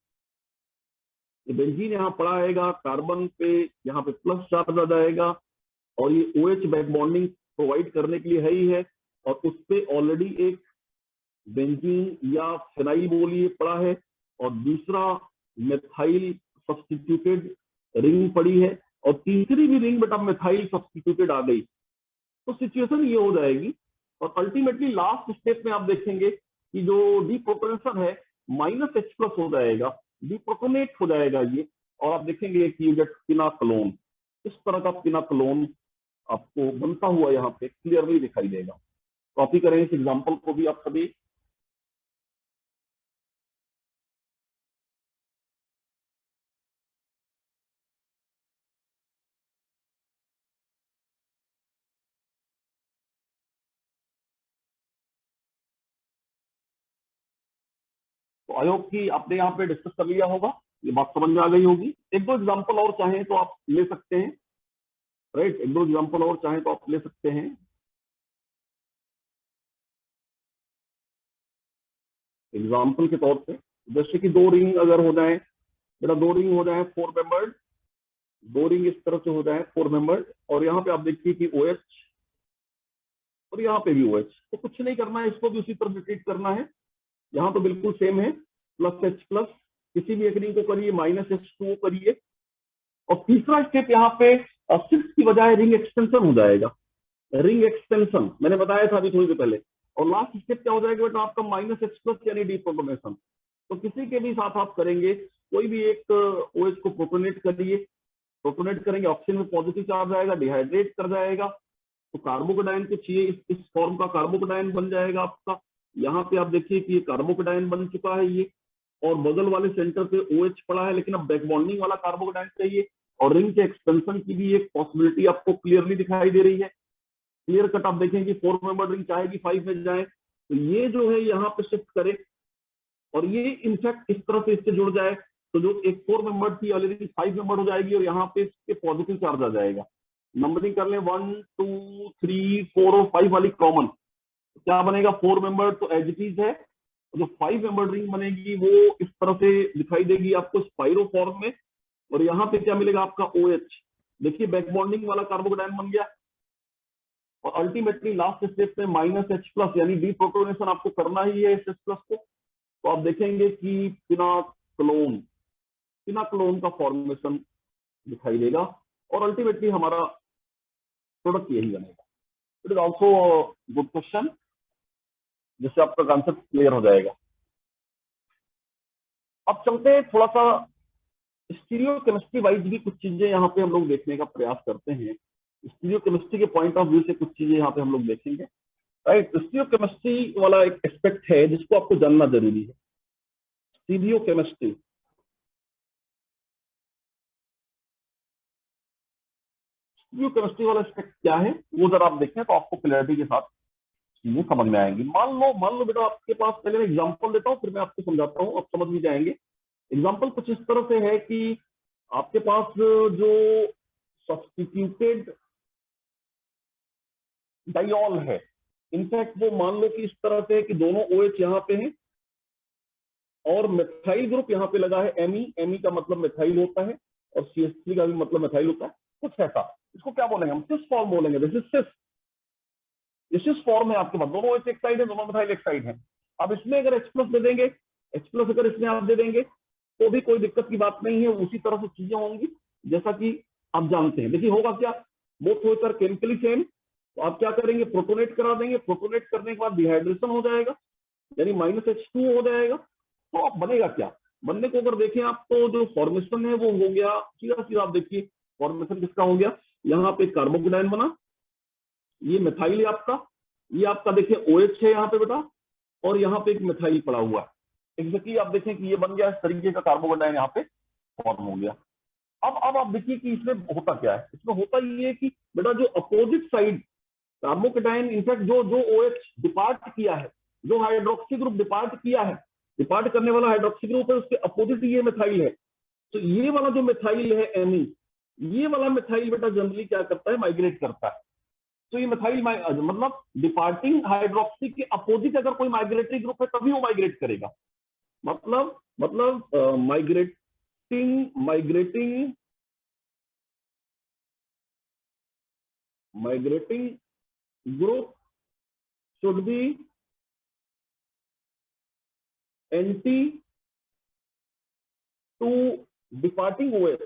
A: बेंजीन यहाँ पड़ा आएगा, कार्बन पे यहाँ पे प्लस चार्ज आ जाएगा, और ये OH बैक बॉन्डिंग प्रोवाइड करने के लिए है ही है, और उस पे ऑलरेडी एक बेंजीन या फिनाइल बोलिए पड़ा है, और दूसरा मिथाइल सब्स्टिट्यूटेड रिंग पड़ी है, और तीसरी भी रिंग बेटा मिथाइल सब्स्टिट्यूटेड आ गई। तो सिचुएशन ये हो जाएगी, और अल्टीमेटली लास्ट स्टेप में आप देखेंगे कि जो डीप्रोटोनेशन है -H+ हो जाएगा, डीप्रोटोनेट हो जाएगा ये, और आप देखेंगे कि यू गेट पिनाकोलोन। इस तरह का पिनाकोलोन आपको बनता हुआ यहाँ पे क्लियरली दिखाई देगा। कॉपी करें इस एग्जांपल को भी आप सभी। आई होप कि आपने यहाँ पे डिस्कस कर लिया होगा, ये बात समझ में आ गई होगी। एक दो एग्जांपल और चाहें तो आप ले सकते हैं, राइट, एक दो एग्जांपल और चाहें तो आप ले सकते हैं। एग्जांपल के तौर पे जैसे कि दो रिंग अगर हो जाए, बेटा दो रिंग हो जाए 4 मेंबर्ड, दो रिंग इस तरह से हो जाए 4 मेंबर्ड, और यहाँ पे आप देखिए कि OH और यहाँ पे भी OH, तो कुछ नहीं करना है, इसको भी उसी तरह से ट्रीट करना है। यहाँ तो बिल्कुल सेम है, +H+, किसी भी एक रिंग को करिए, -H2O करिए, और तीसरा स्टेप यहाँ पे 6 की बजाय रिंग एक्सटेंशन हो जाएगा, रिंग एक्सटेंशन मैंने बताया था अभी थोड़ी देर पहले। और लास्ट स्टेप क्या हो जाएगा बेटा आपका -H+ यानी डीप्रोटोनेशन। तो किसी के भी साथ आप करेंगे, कोई भी एक OH को प्रोटोनेट करिए, प्रोटोनेट करेंगे, ऑक्सीजन में पॉजिटिव चार्ज आएगा, डिहाइड्रेट कर जाएगा, तो कार्बोकेटाइन को चाहिए, इस फॉर्म का कार्बोकेटाइन बन जाएगा आपका। यहाँ पे आप देखिए कि ये कार्बोकेटाइन बन चुका है ये, और बगल वाले सेंटर पे OH पड़ा है, लेकिन अब बैक बॉन्डिंग वाला कार्बोकेटाइन चाहिए, और रिंग के एक्सपेंशन की भी एक पॉसिबिलिटी आपको क्लियरली दिखाई दे रही है। क्लियर कट आप देखेंगे 4 मेंबर रिंग चाहेगी 5 में जाए, तो ये जो है यहाँ पे शिफ्ट करे, और ये इनफैक्ट इस तरह से इससे जुड़ जाए, तो जो एक 4 मेंबर थी वाली रिंग 5 मेंबर हो जाएगी, और यहाँ पे इसके पॉजिटिव चार्ज आ जाएगा। नंबरिंग कर लें 1 2 3 4 और 5 वाली कॉमन, तो क्या बनेगा 4 मेंबर तो एज इट इज है, जो 5 मेंबर रिंग बनेगी वो इस तरह से दिखाई देगी आपको स्पाइरो फॉर्म में, और यहाँ पे क्या मिलेगा आपका OH, देखिए बैक बॉन्डिंग वाला कार्बोकेटाइन बन गया, और अल्टीमेटली लास्ट स्टेप में -H+ यानी डीप्रोटोनेशन आपको करना ही है इस H+ को। तो आप देखेंगे कि पिनाक्लोन का फॉर्मेशन दिखाई देगा, और अल्टीमेटली हमारा प्रोडक्ट यही बनेगा। It is also good question, जिससे आपका कॉन्सेप्ट क्लियर हो जाएगा। अब चलते हैं थोड़ा सा स्टीरियोकेमिस्ट्री वाइज भी कुछ चीजें यहाँ पे हम लोग देखने का प्रयास करते हैं। स्टीरियोकेमिस्ट्री के पॉइंट ऑफ व्यू से कुछ चीजें यहाँ पे हम लोग देखेंगे, राइट। स्टीरियोकेमिस्ट्री वाला एक एस्पेक्ट है जिसको आपको जानना जरूरी है। स्टीरियोकेमिस्ट्री, स्टीरियोकेमिस्ट्री वाला एस्पेक्ट क्या है वो जरा आप देखें तो आपको क्लैरिटी के साथ चीजें समझ में आएंगी। मान लो बेटा आपके पास, पहले मैं एग्जांपल देता हूँ फिर मैं आपको समझाता हूँ, आप समझ भी जाएंगे। एग्जांपल कुछ इस तरह से है कि आपके पास जो सब्स्टिट्यूटेड डाइऑल है, इनफैक्ट वो मान लो कि इस तरह से है कि दोनों OH यहाँ पे हैं और मिथाइल ग्रुप यहाँ पे लगा है Me का मतलब मिथाइल होता है, और CH3 का भी मतलब मिथाइल होता है, कुछ ऐसा। इसको क्या बोलेंगे हम? सिस फॉर्म बोलेंगे। दिस इज सिस फॉर्म है आपके पास, दोनों OH एक साइड है, दोनों मिथाइल एक साइड है। अब इसमें अगर H+ दे देंगे, H+ अगर इसमें आप दे देंगे तो भी कोई दिक्कत की बात नहीं है, उसी तरह से चीजें होंगी जैसा कि आप जानते हैं। देखिए होगा क्या, बोथ होकर केमिकली सेम, तो आप क्या करेंगे, प्रोटोनेट करा देंगे, प्रोटोनेट करने के बाद डिहाइड्रेशन हो जाएगा, यानी -H2 हो जाएगा। तो अब बनेगा क्या, बनने को अगर देखें आप तो जो फॉर्मेशन है वो हो गया सीधा सीधा। आप देखिए फॉर्मेशन किसका हो गया, यहाँ पे कार्बोकेटाइन बना, ये मिथाइल है आपका, ये आपका देखिए OH है यहाँ पे बेटा, और यहाँ पे एक मिथाइल पड़ा हुआ है। एग्जैक्टली आप देखें कि ये बन गया, इस तरीके का कार्बोकेटाइन यहाँ पे फॉर्म हो गया। अब आप देखिए कि इसमें होता क्या है, इसमें होता ये है कि बेटा जो अपोजिट साइड कार्बोकेटाइन, इनफैक्ट जो OH डिपार्ट किया है, जो हाइड्रोक्सी ग्रुप डिपार्ट किया है, डिपार्ट करने वाला हाइड्रोक्सी ग्रुप है, उसके अपोजिट ये मिथाइल है। तो ये वाला जो मिथाइल है Me, ये वाला मिथाइल बेटा जनरली क्या करता है, माइग्रेट करता है। तो ये मिथाइल मतलब डिपार्टिंग हाइड्रोक्सी के अपोजिट अगर कोई माइग्रेटरी ग्रुप है तभी वो माइग्रेट करेगा। मतलब migrating group should be anti to departing OH,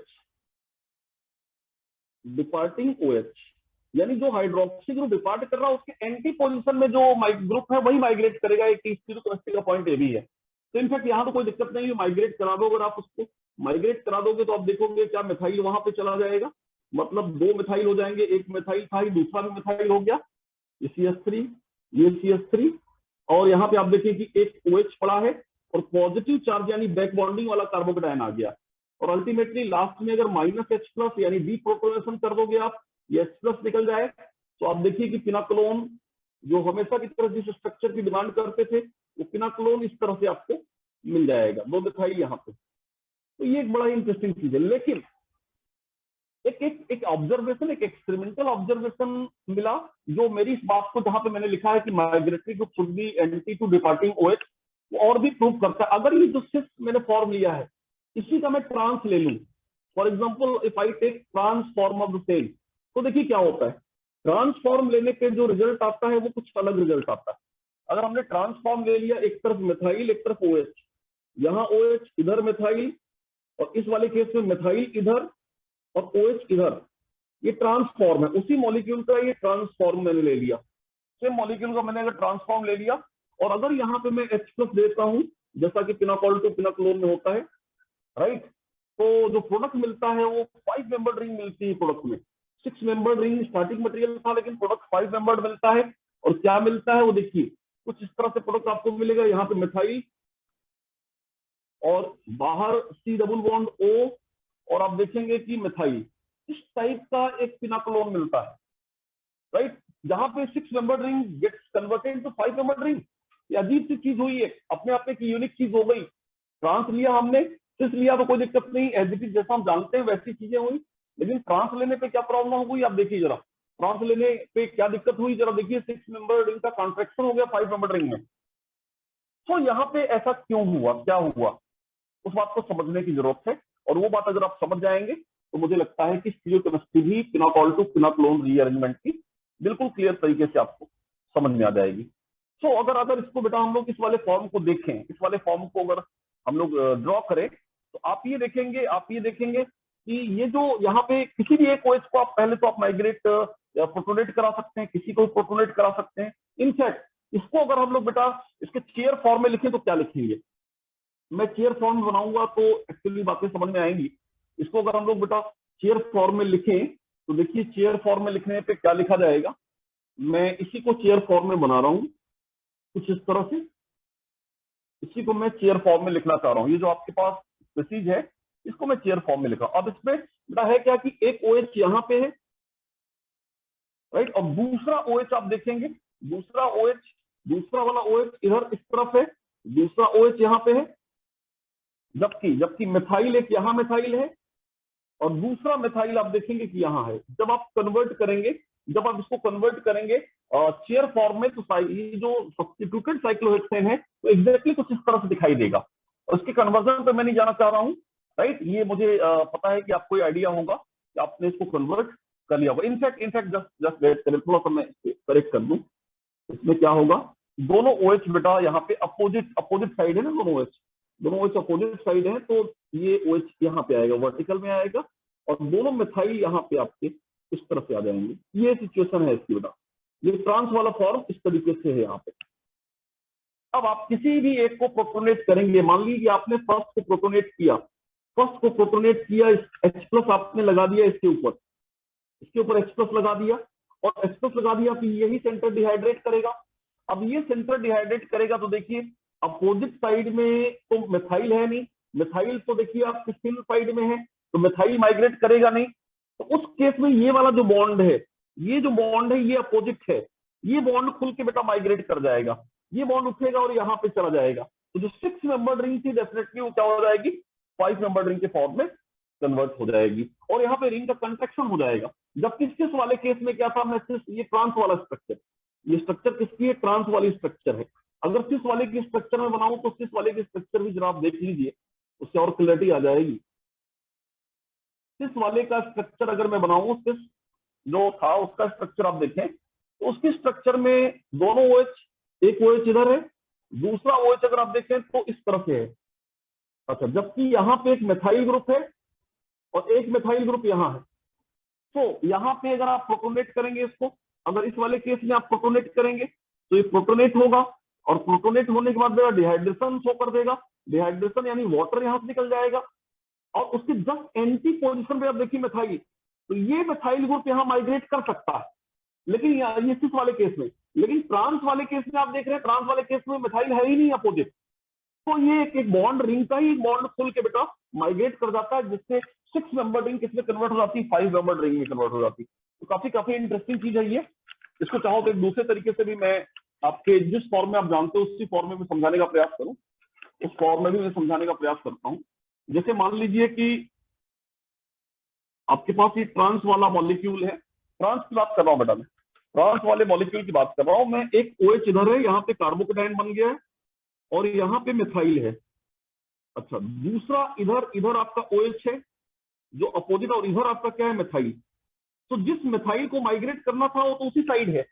A: यानी जो हाइड्रोक्सी ग्रुप डिपार्ट कर रहा है उसके एंटी पोजीशन में जो ग्रुप है वही माइग्रेट करेगा। एक स्टीरियोकेमिस्ट्री का पॉइंट ये भी है। तो इनफैक्ट यहाँ तो कोई दिक्कत नहीं है, माइग्रेट करा दो, अगर आप उसको माइग्रेट करा दोगे तो आप देखोगे क्या मिथाइल वहां पे चला जाएगा, मतलब 2 मिथाइल हो जाएंगे, एक मिथाइल था ही, दूसरा भी मिथाइल हो गया, ये CH3, ये CH3, और यहाँ पे आप देखिए कि एक OH पड़ा है और पॉजिटिव चार्ज यानी बैक बॉन्डिंग वाला कार्बोकेटाइन आ गया। और अल्टीमेटली लास्ट में अगर -H+ यानी डीप्रोटोनेशन कर दोगे आप, ये H+ निकल जाए, तो आप देखिए कि पिनाक्लोन जो हमेशा की तरह जिस स्ट्रक्चर की डिमांड करते थे, वो पिनाक्लोन इस तरह से आपको मिल जाएगा, 2 मिथाइल यहाँ पे। तो ये एक बड़ा इंटरेस्टिंग चीज है। लेकिन एक ऑब्जर्वेशन, एक एक्सपेरिमेंटल ऑब्जर्वेशन मिला, जो मेरी इस बात को, जहां पे मैंने लिखा है कि migratory group should be anti to departing OH, वो और भी प्रूव करता है। अगर ये जो सिस मैंने फॉर्म लिया है, इसी का मैं ट्रांस ले लूं, for example if I take transform of the same, तो देखिए क्या होता है। ट्रांसफॉर्म लेने पे जो रिजल्ट आता है वो कुछ अलग रिजल्ट आता है। अगर हमने ट्रांसफॉर्म ले लिया, एक तरफ मिथाइल एक तरफ ओएच, यहाँ OH इधर मिथाइल, और इस वाले केस में मिथाइल इधर और OH इधर, ये ट्रांसफॉर्म है। उसी मॉलिक्यूल का ये ट्रांसफॉर्म मैंने ले लिया, सेम मॉलिक्यूल का मैंने अगर ट्रांसफॉर्म ले लिया, और अगर यहाँ पे मैं H+ देता हूं, जैसा कि पिनाकोल टू पिनाकोलोन में होता है, राइट, तो जो प्रोडक्ट मिलता है वो 5 मेंबर्ड रिंग मिलती है प्रोडक्ट में। 6 मेंबर्ड रिंग स्टार्टिंग मटेरियल था, लेकिन प्रोडक्ट 5 मेंबर्ड मिलता है। और क्या मिलता है वो देखिए, कुछ इस तरह से प्रोडक्ट आपको मिलेगा। यहाँ पे मिथाइल और बाहर C डबल बॉन्ड O, और आप देखेंगे कि मिथाइल, इस टाइप का एक पिनाकोलोन मिलता है, राइट, जहां पे 6 membered ring gets converted to 5 membered ring. ये अजीब सी चीज हुई है, अपने आप में की यूनिक चीज हो गई। ट्रांस लिया हमने, सिस लिया तो कोई दिक्कत नहीं, एज इट इज जैसा हम जानते हैं वैसी चीजें हुई। लेकिन ट्रांस लेने पे क्या प्रॉब्लम हो गई, आप देखिए जरा, ट्रांस लेने पे क्या दिक्कत हुई, जरा देखिए, 6 मेंबर्ड रिंग का कॉन्ट्रैक्शन हो गया 5 मेंबर्ड रिंग में। तो यहाँ पे ऐसा क्यों हुआ, क्या हुआ, उस बात को समझने की जरूरत है। और वो बात अगर आप समझ जाएंगे तो मुझे लगता है कि स्टीरियोकेमिस्ट्री भी पिनाकोल टू पिनाकोलोन रीअरेंजमेंट की बिल्कुल क्लियर तरीके से आपको समझ में आ जाएगी। सो अगर इसको बेटा हम लोग इस वाले फॉर्म को देखें, इस वाले फॉर्म को अगर हम लोग ड्रॉ करें, तो आप ये देखेंगे कि ये जो यहाँ पे किसी भी एक OH को आप पहले तो आप माइग्रेट या प्रोटोनेट करा सकते हैं, किसी को प्रोटोनेट करा सकते हैं। इनफैक्ट इसको अगर हम लोग बेटा इसके चेयर फॉर्म में लिखें तो क्या लिखेंगे, मैं चेयर फॉर्म बनाऊंगा तो एक्चुअली बातें समझ में आएंगी। इसको अगर हम लोग बेटा चेयर फॉर्म में लिखें, तो देखिए चेयर फॉर्म में लिखने पे क्या लिखा जाएगा। मैं इसी को चेयर फॉर्म में बना रहा हूं कुछ इस तरह से, इसी को मैं चेयर फॉर्म में लिखना चाह रहा हूं। ये जो आपके पास मैसेज है, इसको मैं चेयर फॉर्म में लिखा। अब इसमें बेटा है क्या कि एक OH यहाँ पे है, राइट, और दूसरा OH आप देखेंगे, दूसरा वाला OH इधर इस तरफ है, दूसरा OH यहाँ पे है, जबकि मिथाइल एक यहाँ मिथाइल है, और दूसरा मिथाइल आप देखेंगे कि यहाँ है। जब आप इसको कन्वर्ट करेंगे चेयर फॉर्म में, तो ये जो सब्स्टिट्यूटेड साइक्लोहेक्सेन है तो एग्जैक्टली कुछ इस तरह से दिखाई देगा। और इसके कन्वर्जन पे मैं नहीं जाना चाह रहा हूँ, राइट, ये मुझे पता है कि आपको आइडिया होगा कि आपने इसको कन्वर्ट कर लिया होगा। इनफैक्ट जस्ट वेट करें, थोड़ा सा मैं करेक्ट कर दूं। इसमें क्या होगा, दोनों OH बेटा यहाँ पे अपोजिट साइड है ना, दोनों OH अपोजिट साइड है, तो ये OH यहाँ पे आएगा, वर्टिकल में आएगा, और दोनों मिथाइल यहाँ पे आपके इस तरफ से आ जाएंगे। ये सिचुएशन है इसकी बेटा, ये ट्रांस वाला फॉर्म इस तरीके से है यहाँ पे। अब आप किसी भी एक को प्रोटोनेट करेंगे, मान लीजिए आपने फर्स्ट को प्रोटोनेट किया, H+ आपने लगा दिया इसके ऊपर H+ लगा दिया, और H+ लगा दिया, फिर यही सेंटर डिहाइड्रेट करेगा। अब ये सेंटर डिहाइड्रेट करेगा तो देखिए अपोजिट साइड में तो मिथाइल है नहीं, मिथाइल तो देखिए आपकी सिल साइड में है, तो मिथाइल माइग्रेट करेगा नहीं। तो उस केस में ये वाला जो बॉन्ड है, ये अपोजिट है, ये बॉन्ड खुल के बेटा माइग्रेट कर जाएगा, ये बॉन्ड उठेगा और यहाँ पे चला जाएगा। तो जो 6 मेंबर्ड रिंग थी डेफिनेटली वो क्या हो जाएगी, 5 मेंबर्ड रिंग के फॉर्म में कन्वर्ट हो जाएगी, और यहाँ पे रिंग का कंट्रैक्शन हो जाएगा। जबकि सिस वाले केस में क्या था, ये ट्रांस वाला स्ट्रक्चर, ये स्ट्रक्चर किसकी है, ट्रांस वाली स्ट्रक्चर है। अगर सिस वाले की स्ट्रक्चर में बनाऊं तो सिस वाले की स्ट्रक्चर भी जरा आप देख लीजिए, उससे और क्लैरिटी आ जाएगी। सिस वाले का स्ट्रक्चर अगर मैं बनाऊं, सिस जो था उसका स्ट्रक्चर आप देखें तो उसके स्ट्रक्चर में दोनों OH, एक OH इधर है, दूसरा OH अगर आप देखें तो इस तरफ है। अच्छा, जबकि यहाँ पे एक मिथाइल ग्रुप है और एक मिथाइल ग्रुप यहाँ है। तो यहाँ पे अगर आप प्रोटोनेट करेंगे इसको, अगर इस वाले केस में आप प्रोटोनेट करेंगे तो ये प्रोटोनेट होगा, और प्रोटोनेट होने के बाद डिहाइड्रेशन शो कर देगा, डिहाइड्रेशन यानी वाटर यहाँ से निकल जाएगा, और उसके जस्ट एंटी पोजिशन पे आप देखिए मिथाइल, तो ये मिथाइल ग्रुप यहाँ माइग्रेट कर सकता है, लेकिन ये सिस वाले केस में। लेकिन ट्रांस वाले केस में आप देख रहे हैं, ट्रांस वाले केस में मिथाइल है ही नहीं अपोजिट, तो ये एक बॉन्ड रिंग का ही बॉन्ड खुल के बेटा माइग्रेट कर जाता है, जिससे 6 मेंबर रिंग किसमें कन्वर्ट हो जाती है, 5 मेंबर रिंग में कन्वर्ट हो जाती है। तो काफी इंटरेस्टिंग चीज है ये। इसको चाहो तो एक दूसरे तरीके से भी मैं आपके जिस फॉर्म में आप जानते हो उसी फॉर्म में भी समझाने का प्रयास करूं। उस फॉर्म में भी मैं समझाने का प्रयास करता हूं। जैसे मान लीजिए कि आपके पास ये ट्रांस वाला मॉलिक्यूल है, ट्रांस की बात कर रहा हूं बेटा, मैं ट्रांस वाले मॉलिक्यूल की बात कर रहा हूं। मैं एक OH इधर है, यहाँ पे कार्बोकेटाइन बन गया है और यहाँ पे मिथाइल है। अच्छा, दूसरा इधर इधर आपका OH है जो अपोजिट, और इधर आपका क्या है, मिथाइल। तो जिस मिथाइल को माइग्रेट करना था वो तो उसी साइड है,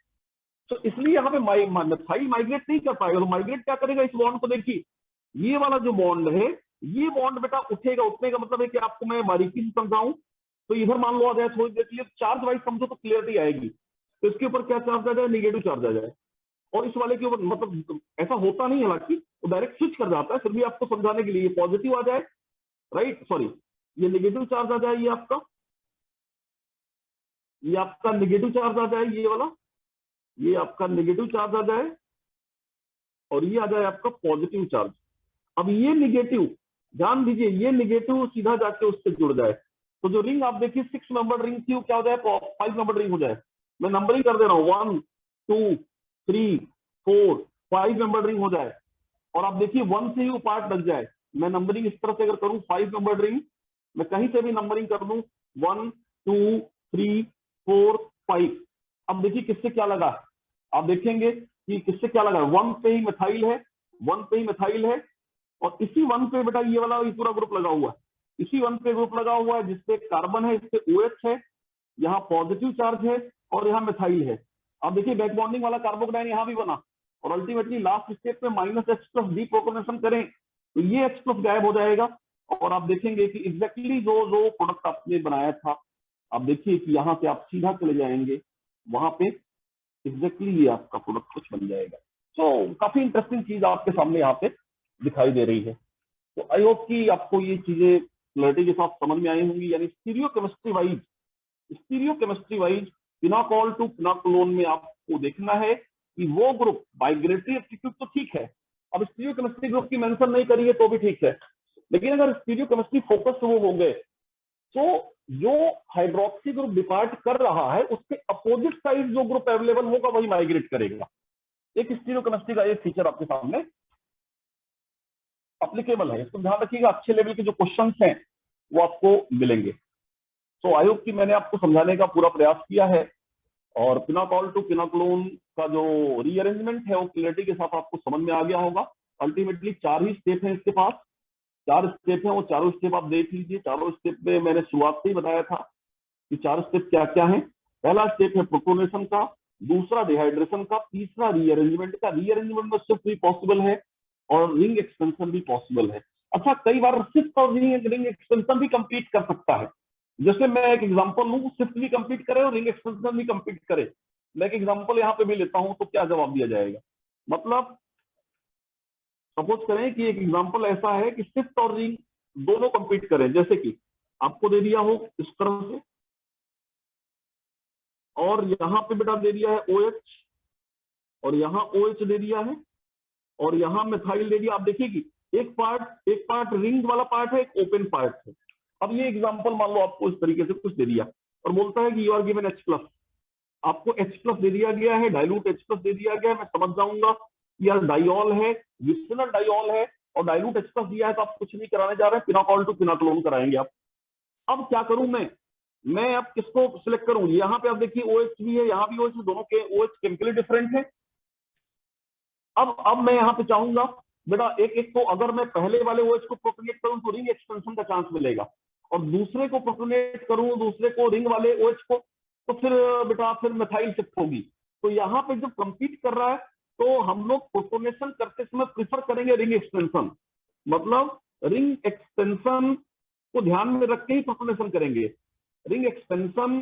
A: तो इसलिए यहाँ पे मिथाइल माइग्रेट नहीं कर पाएगा। तो माइग्रेट क्या करेगा, इस बॉन्ड को देखिए, ये वाला जो बॉन्ड है, ये बॉन्ड बेटा उठेगा। उठने का मतलब है कि आपको मैं बारीकी से समझाऊं तो इधर मान लो आ जाए, थोड़ी देर के लिए चार्ज वाइज समझो तो क्लियरिटी आएगी। तो इसके ऊपर क्या चार्ज आ जाए, निगेटिव चार्ज आ जाए, और इस वाले के ऊपर मतलब ऐसा होता नहीं, हालांकि वो डायरेक्ट स्विच कर जाता है, फिर भी आपको समझाने के लिए पॉजिटिव आ जाए, राइट, सॉरी, ये निगेटिव चार्ज आ जाए, ये आपका निगेटिव चार्ज आ जाए, ये वाला, ये आपका निगेटिव चार्ज आ जाए, और ये आ जाए आपका पॉजिटिव चार्ज। अब ये निगेटिव, ध्यान दीजिए, ये निगेटिव सीधा जाके उससे जुड़ जाए, तो जो रिंग आप देखिए 6 नंबर रिंग थी, वो क्या हो जाए, 5 नंबर रिंग हो जाए। मैं नंबरिंग कर दे रहा हूँ, 1 2 3 4 5 नंबर रिंग हो जाए। और आप देखिए 1 से ही वो पार्ट लग जाए। मैं नंबरिंग इस तरह से अगर करूं, 5 नंबर रिंग, मैं कहीं से भी नंबरिंग कर दूं, 1 2 3 4 5। अब देखिए किससे क्या लगा, आप देखेंगे कि किससे क्या लगा, 1 पे ही मिथाइल है, 1 पे ही मिथाइल है, और इसी 1 पे बेटा ये वाला ये पूरा ग्रुप लगा हुआ है, इसी 1 पे ग्रुप लगा हुआ है, जिसपे कार्बन है, इससे OH है, यहाँ पॉजिटिव चार्ज है, और यहाँ मिथाइल है। अब देखिए बैक बॉन्डिंग वाला कार्बोकेटाइन यहाँ भी बना, और अल्टीमेटली लास्ट स्टेप में -H+ डीप्रोटोनेशन करें तो ये H+ गायब हो जाएगा, और आप देखेंगे कि एग्जैक्टली जो प्रोडक्ट आपने बनाया था, आप देखिए कि यहाँ से आप सीधा चले जाएंगे, वहां पे एग्जैक्टली ये आपका प्रोडक्ट कुछ बन जाएगा। तो काफी इंटरेस्टिंग चीज आपके सामने यहाँ पे दिखाई दे रही है। तो आई होप कि आपको ये चीजें क्लैरिटी के साथ समझ में आई होंगी। यानी स्टीरियो केमिस्ट्री वाइज पिनोकोल टू पिनोकोलोन में आपको देखना है कि वो ग्रुप माइग्रेटरी एप्टीट्यूड तो ठीक है, अब स्टीरियो केमिस्ट्री ग्रुप की मेंशन नहीं करिए तो भी ठीक है, लेकिन अगर स्टीरियो केमिस्ट्री फोकस वो हो गए तो जो हाइड्रोक्सी ग्रुप डिपार्ट कर रहा है उसके अपोजिट साइड जो ग्रुप अवेलेबल होगा वही माइग्रेट करेगा। एक स्टीरियो केमिस्ट्री का एक फीचर आपके सामने अप्लीकेबल है, इसको ध्यान रखिएगा। अच्छे लेवल के जो क्वेश्चंस हैं वो आपको मिलेंगे। तो आई होप कि मैंने आपको समझाने का पूरा प्रयास किया है, और पिनोकोल टू पिनोकोलोन का जो रीअरेंजमेंट है वो क्लियरिटी के साथ आपको समझ में आ गया होगा। अल्टीमेटली 4 ही स्टेप हैं इसके पास, 4 स्टेप हैं, वो चारों स्टेप आप देख लीजिए। चारों स्टेप में मैंने शुरुआत से ही बताया था कि 4 स्टेप क्या क्या है। पहला स्टेप है प्रोटोनेशन का, दूसरा डिहाइड्रेशन का, तीसरा रीअरेंजमेंट का। रीअरेंजमेंट में शिफ्ट भी पॉसिबल है और रिंग एक्सटेंशन भी पॉसिबल है। अच्छा, कई बार शिफ्ट और रिंग एक्सटेंशन भी कंप्लीट कर सकता है। जैसे मैं एक एग्जांपल लूं, शिफ्ट भी कंप्लीट करे और रिंग एक्सटेंशन भी कंप्लीट करे। मैं एक एग्जांपल यहाँ पे भी लेता हूं तो क्या जवाब दिया जाएगा। मतलब सपोज करें कि एक एग्जांपल ऐसा है कि शिफ्ट और रिंग दोनों कंप्लीट करें, जैसे कि आपको दे दिया हो इस तरह से, और यहाँ पे बेटा दे दिया है OH, और यहाँ OH दे दिया है, और यहाँ मिथाइल दे दिया। आप देखिए कि एक पार्ट रिंग वाला पार्ट है, एक ओपन पार्ट है। अब ये एग्जांपल मान लो आपको इस तरीके से कुछ दे दिया और बोलता है कि यू आर गिवन H+, आपको H+ दे दिया गया है, डाइल्यूट H+ दे दिया गया है। मैं समझ जाऊंगा कि यार डाइऑल है, विसिनल डाइऑल है, और डाइल्यूट H+ दिया है, तो आप कुछ नहीं कराने जा रहे हैं, पिनोकोल टू पिनोकोलोन कराएंगे आप। अब क्या करूं मैं अब किसको सिलेक्ट करूं। यहाँ पे आप देखिए OH भी है, यहाँ भी OH, दोनों के OH केमिकली डिफरेंट है। अब मैं यहाँ पे चाहूंगा बेटा एक एक को, अगर मैं पहले वाले OH को प्रोटोनेट करूं तो रिंग एक्सटेंशन का चांस मिलेगा, और दूसरे को प्रोटोनेट करूं, दूसरे को रिंग वाले OH को, तो फिर बेटा फिर मिथाइल शिफ्ट होगी। तो यहाँ पे जब कंपीट कर रहा है तो हम लोग प्रोटोनेशन करते समय प्रीफर करेंगे रिंग एक्सटेंशन, मतलब रिंग एक्सटेंशन को ध्यान में रख के ही प्रोटोनेशन करेंगे। रिंग एक्सटेंशन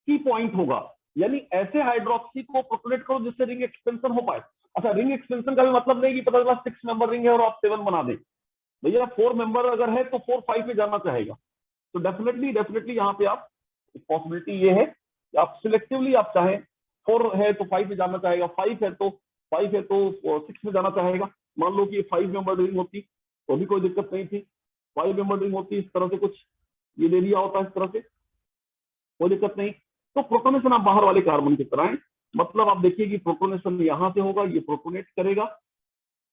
A: की पॉइंट होगा, यानी ऐसे हाइड्रोक्सी को प्रोटोनेट करो जिससे रिंग एक्सटेंशन हो पाए। अच्छा, रिंग एक्सटेंशन का भी मतलब नहीं कि पता चला 6 मेंबर रिंग है और आप 7 बना दें। भैया 4 मेंबर अगर है तो 4 5 पे जाना चाहेगा, तो डेफिनेटली यहाँ पे आप पॉसिबिलिटी ये है कि आप सिलेक्टिवली आप चाहें 4 है तो 5 पे जाना चाहेगा, 5 है तो 6 में जाना चाहेगा। मान लो कि 5 मेंबर रिंग होती तो भी कोई दिक्कत नहीं थी, 5 मेंबर रिंग होती इस तरह से कुछ ये दे दिया होता, इस तरह से कोई दिक्कत नहीं। तो प्रोटोनेशन आप बाहर वाले कार्बन की कराएं, मतलब आप देखिए कि प्रोटोनेशन यहां से होगा, ये प्रोटोनेट करेगा,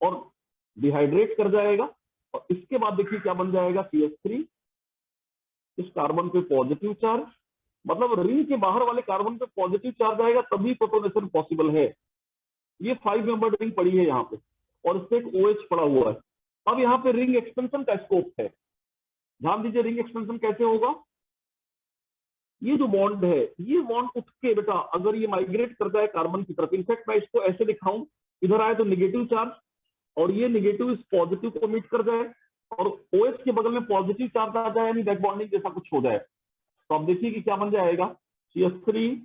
A: और डिहाइड्रेट कर जाएगा, और इसके बाद देखिए क्या बन जाएगा, CH3, इस कार्बन पे पॉजिटिव चार्ज, मतलब रिंग के बाहर वाले कार्बन पे पॉजिटिव चार्ज आएगा तभी प्रोटोनेशन पॉसिबल है। ये 5 मेंबर रिंग पड़ी है यहाँ पे, और इस पे एक OH पड़ा हुआ है। अब यहाँ पे रिंग एक्सटेंशन का स्कोप है। ध्यान दीजिए, रिंग एक्सटेंशन कैसे होगा, ये जो बॉन्ड है, ये बॉन्ड उठ के बेटा अगर ये माइग्रेट करता है कार्बन की तरफ, इनफैक्ट मैं इसको ऐसे दिखाऊं, इधर आए तो नेगेटिव चार्ज, और ये नेगेटिव इस पॉजिटिव को मीट कर जाए, और OH के बगल में पॉजिटिव चार्ज आ जाए, यानी बैक बॉन्डिंग जैसा कुछ हो जाए। तो आप देखिए कि क्या बन जाएगा, CH3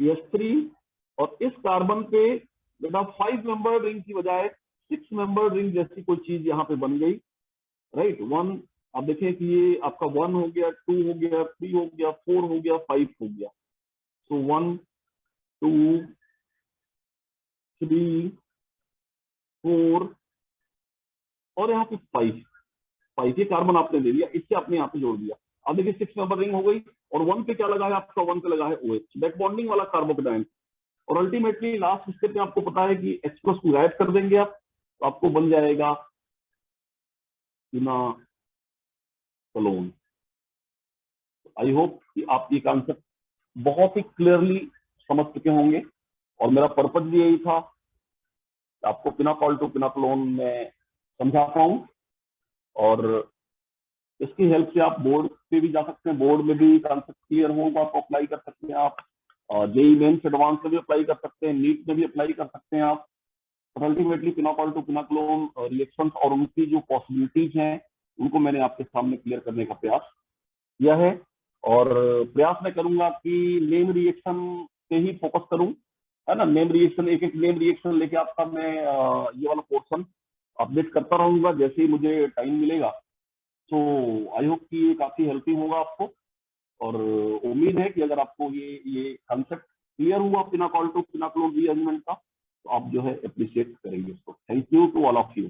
A: CH3, और इस कार्बन पे बेटा 5 मेंबर रिंग की बजाय 6 मेंबर रिंग जैसी कोई चीज यहाँ पे बन गई, राइट। 1, आप देखें कि ये आपका 1 हो गया, 2 हो गया, 3 हो गया, 4 हो गया, 5 हो गया। सो 1 2 3 4 और यहाँ पे 5 ये कार्बन आपने ले लिया, इससे आपने यहाँ पे जोड़ दिया। अब देखिए 6 मेंबर रिंग हो गई, और 1 पे क्या लगा है आपका, 1 पे लगा है OH, बैक बॉन्डिंग वाला कार्बोकेटायन। और अल्टीमेटली लास्ट स्टेप में आपको पता है कि H+ को गायब कर देंगे आप, तो आपको बन जाएगा क्विनालोन। आई होप कि आप ये कॉन्सेप्ट बहुत ही क्लियरली समझ चुके होंगे, और मेरा पर्पज भी यही था आपको पिनाकोल टू पिनाकोलोन में समझा पाऊं, और इसकी हेल्प से आप बोर्ड पे भी जा सकते हैं, बोर्ड में भी कॉन्सेप्ट क्लियर होगा तो अप्लाई कर सकते हैं आप, JEE मेंस एडवांस में भी अप्लाई कर सकते हैं, नीट में भी अप्लाई कर सकते हैं आप। और अल्टीमेटली पिनाकोल टू पिनाकोलोन रिएक्शंस और उनकी जो पॉसिबिलिटीज हैं उनको मैंने आपके सामने क्लियर करने का प्रयास किया है, और प्रयास मैं करूंगा कि नेम रिएक्शन पे ही फोकस करूं, है ना। नेम रिएक्शन, एक एक नेम रिएक्शन लेके आपका मैं ये वाला पोर्शन अपडेट करता रहूंगा जैसे ही मुझे टाइम मिलेगा। तो आई होप कि ये काफी हेल्पिंग होगा आपको, और उम्मीद है कि अगर आपको ये कंसेप्ट क्लियर हुआ पिनाकोल टू पिनाकोलोन रीअरेंजमेंट का, तो आप जो है अप्रिशिएट करेंगे इसको। Thank you to all of you.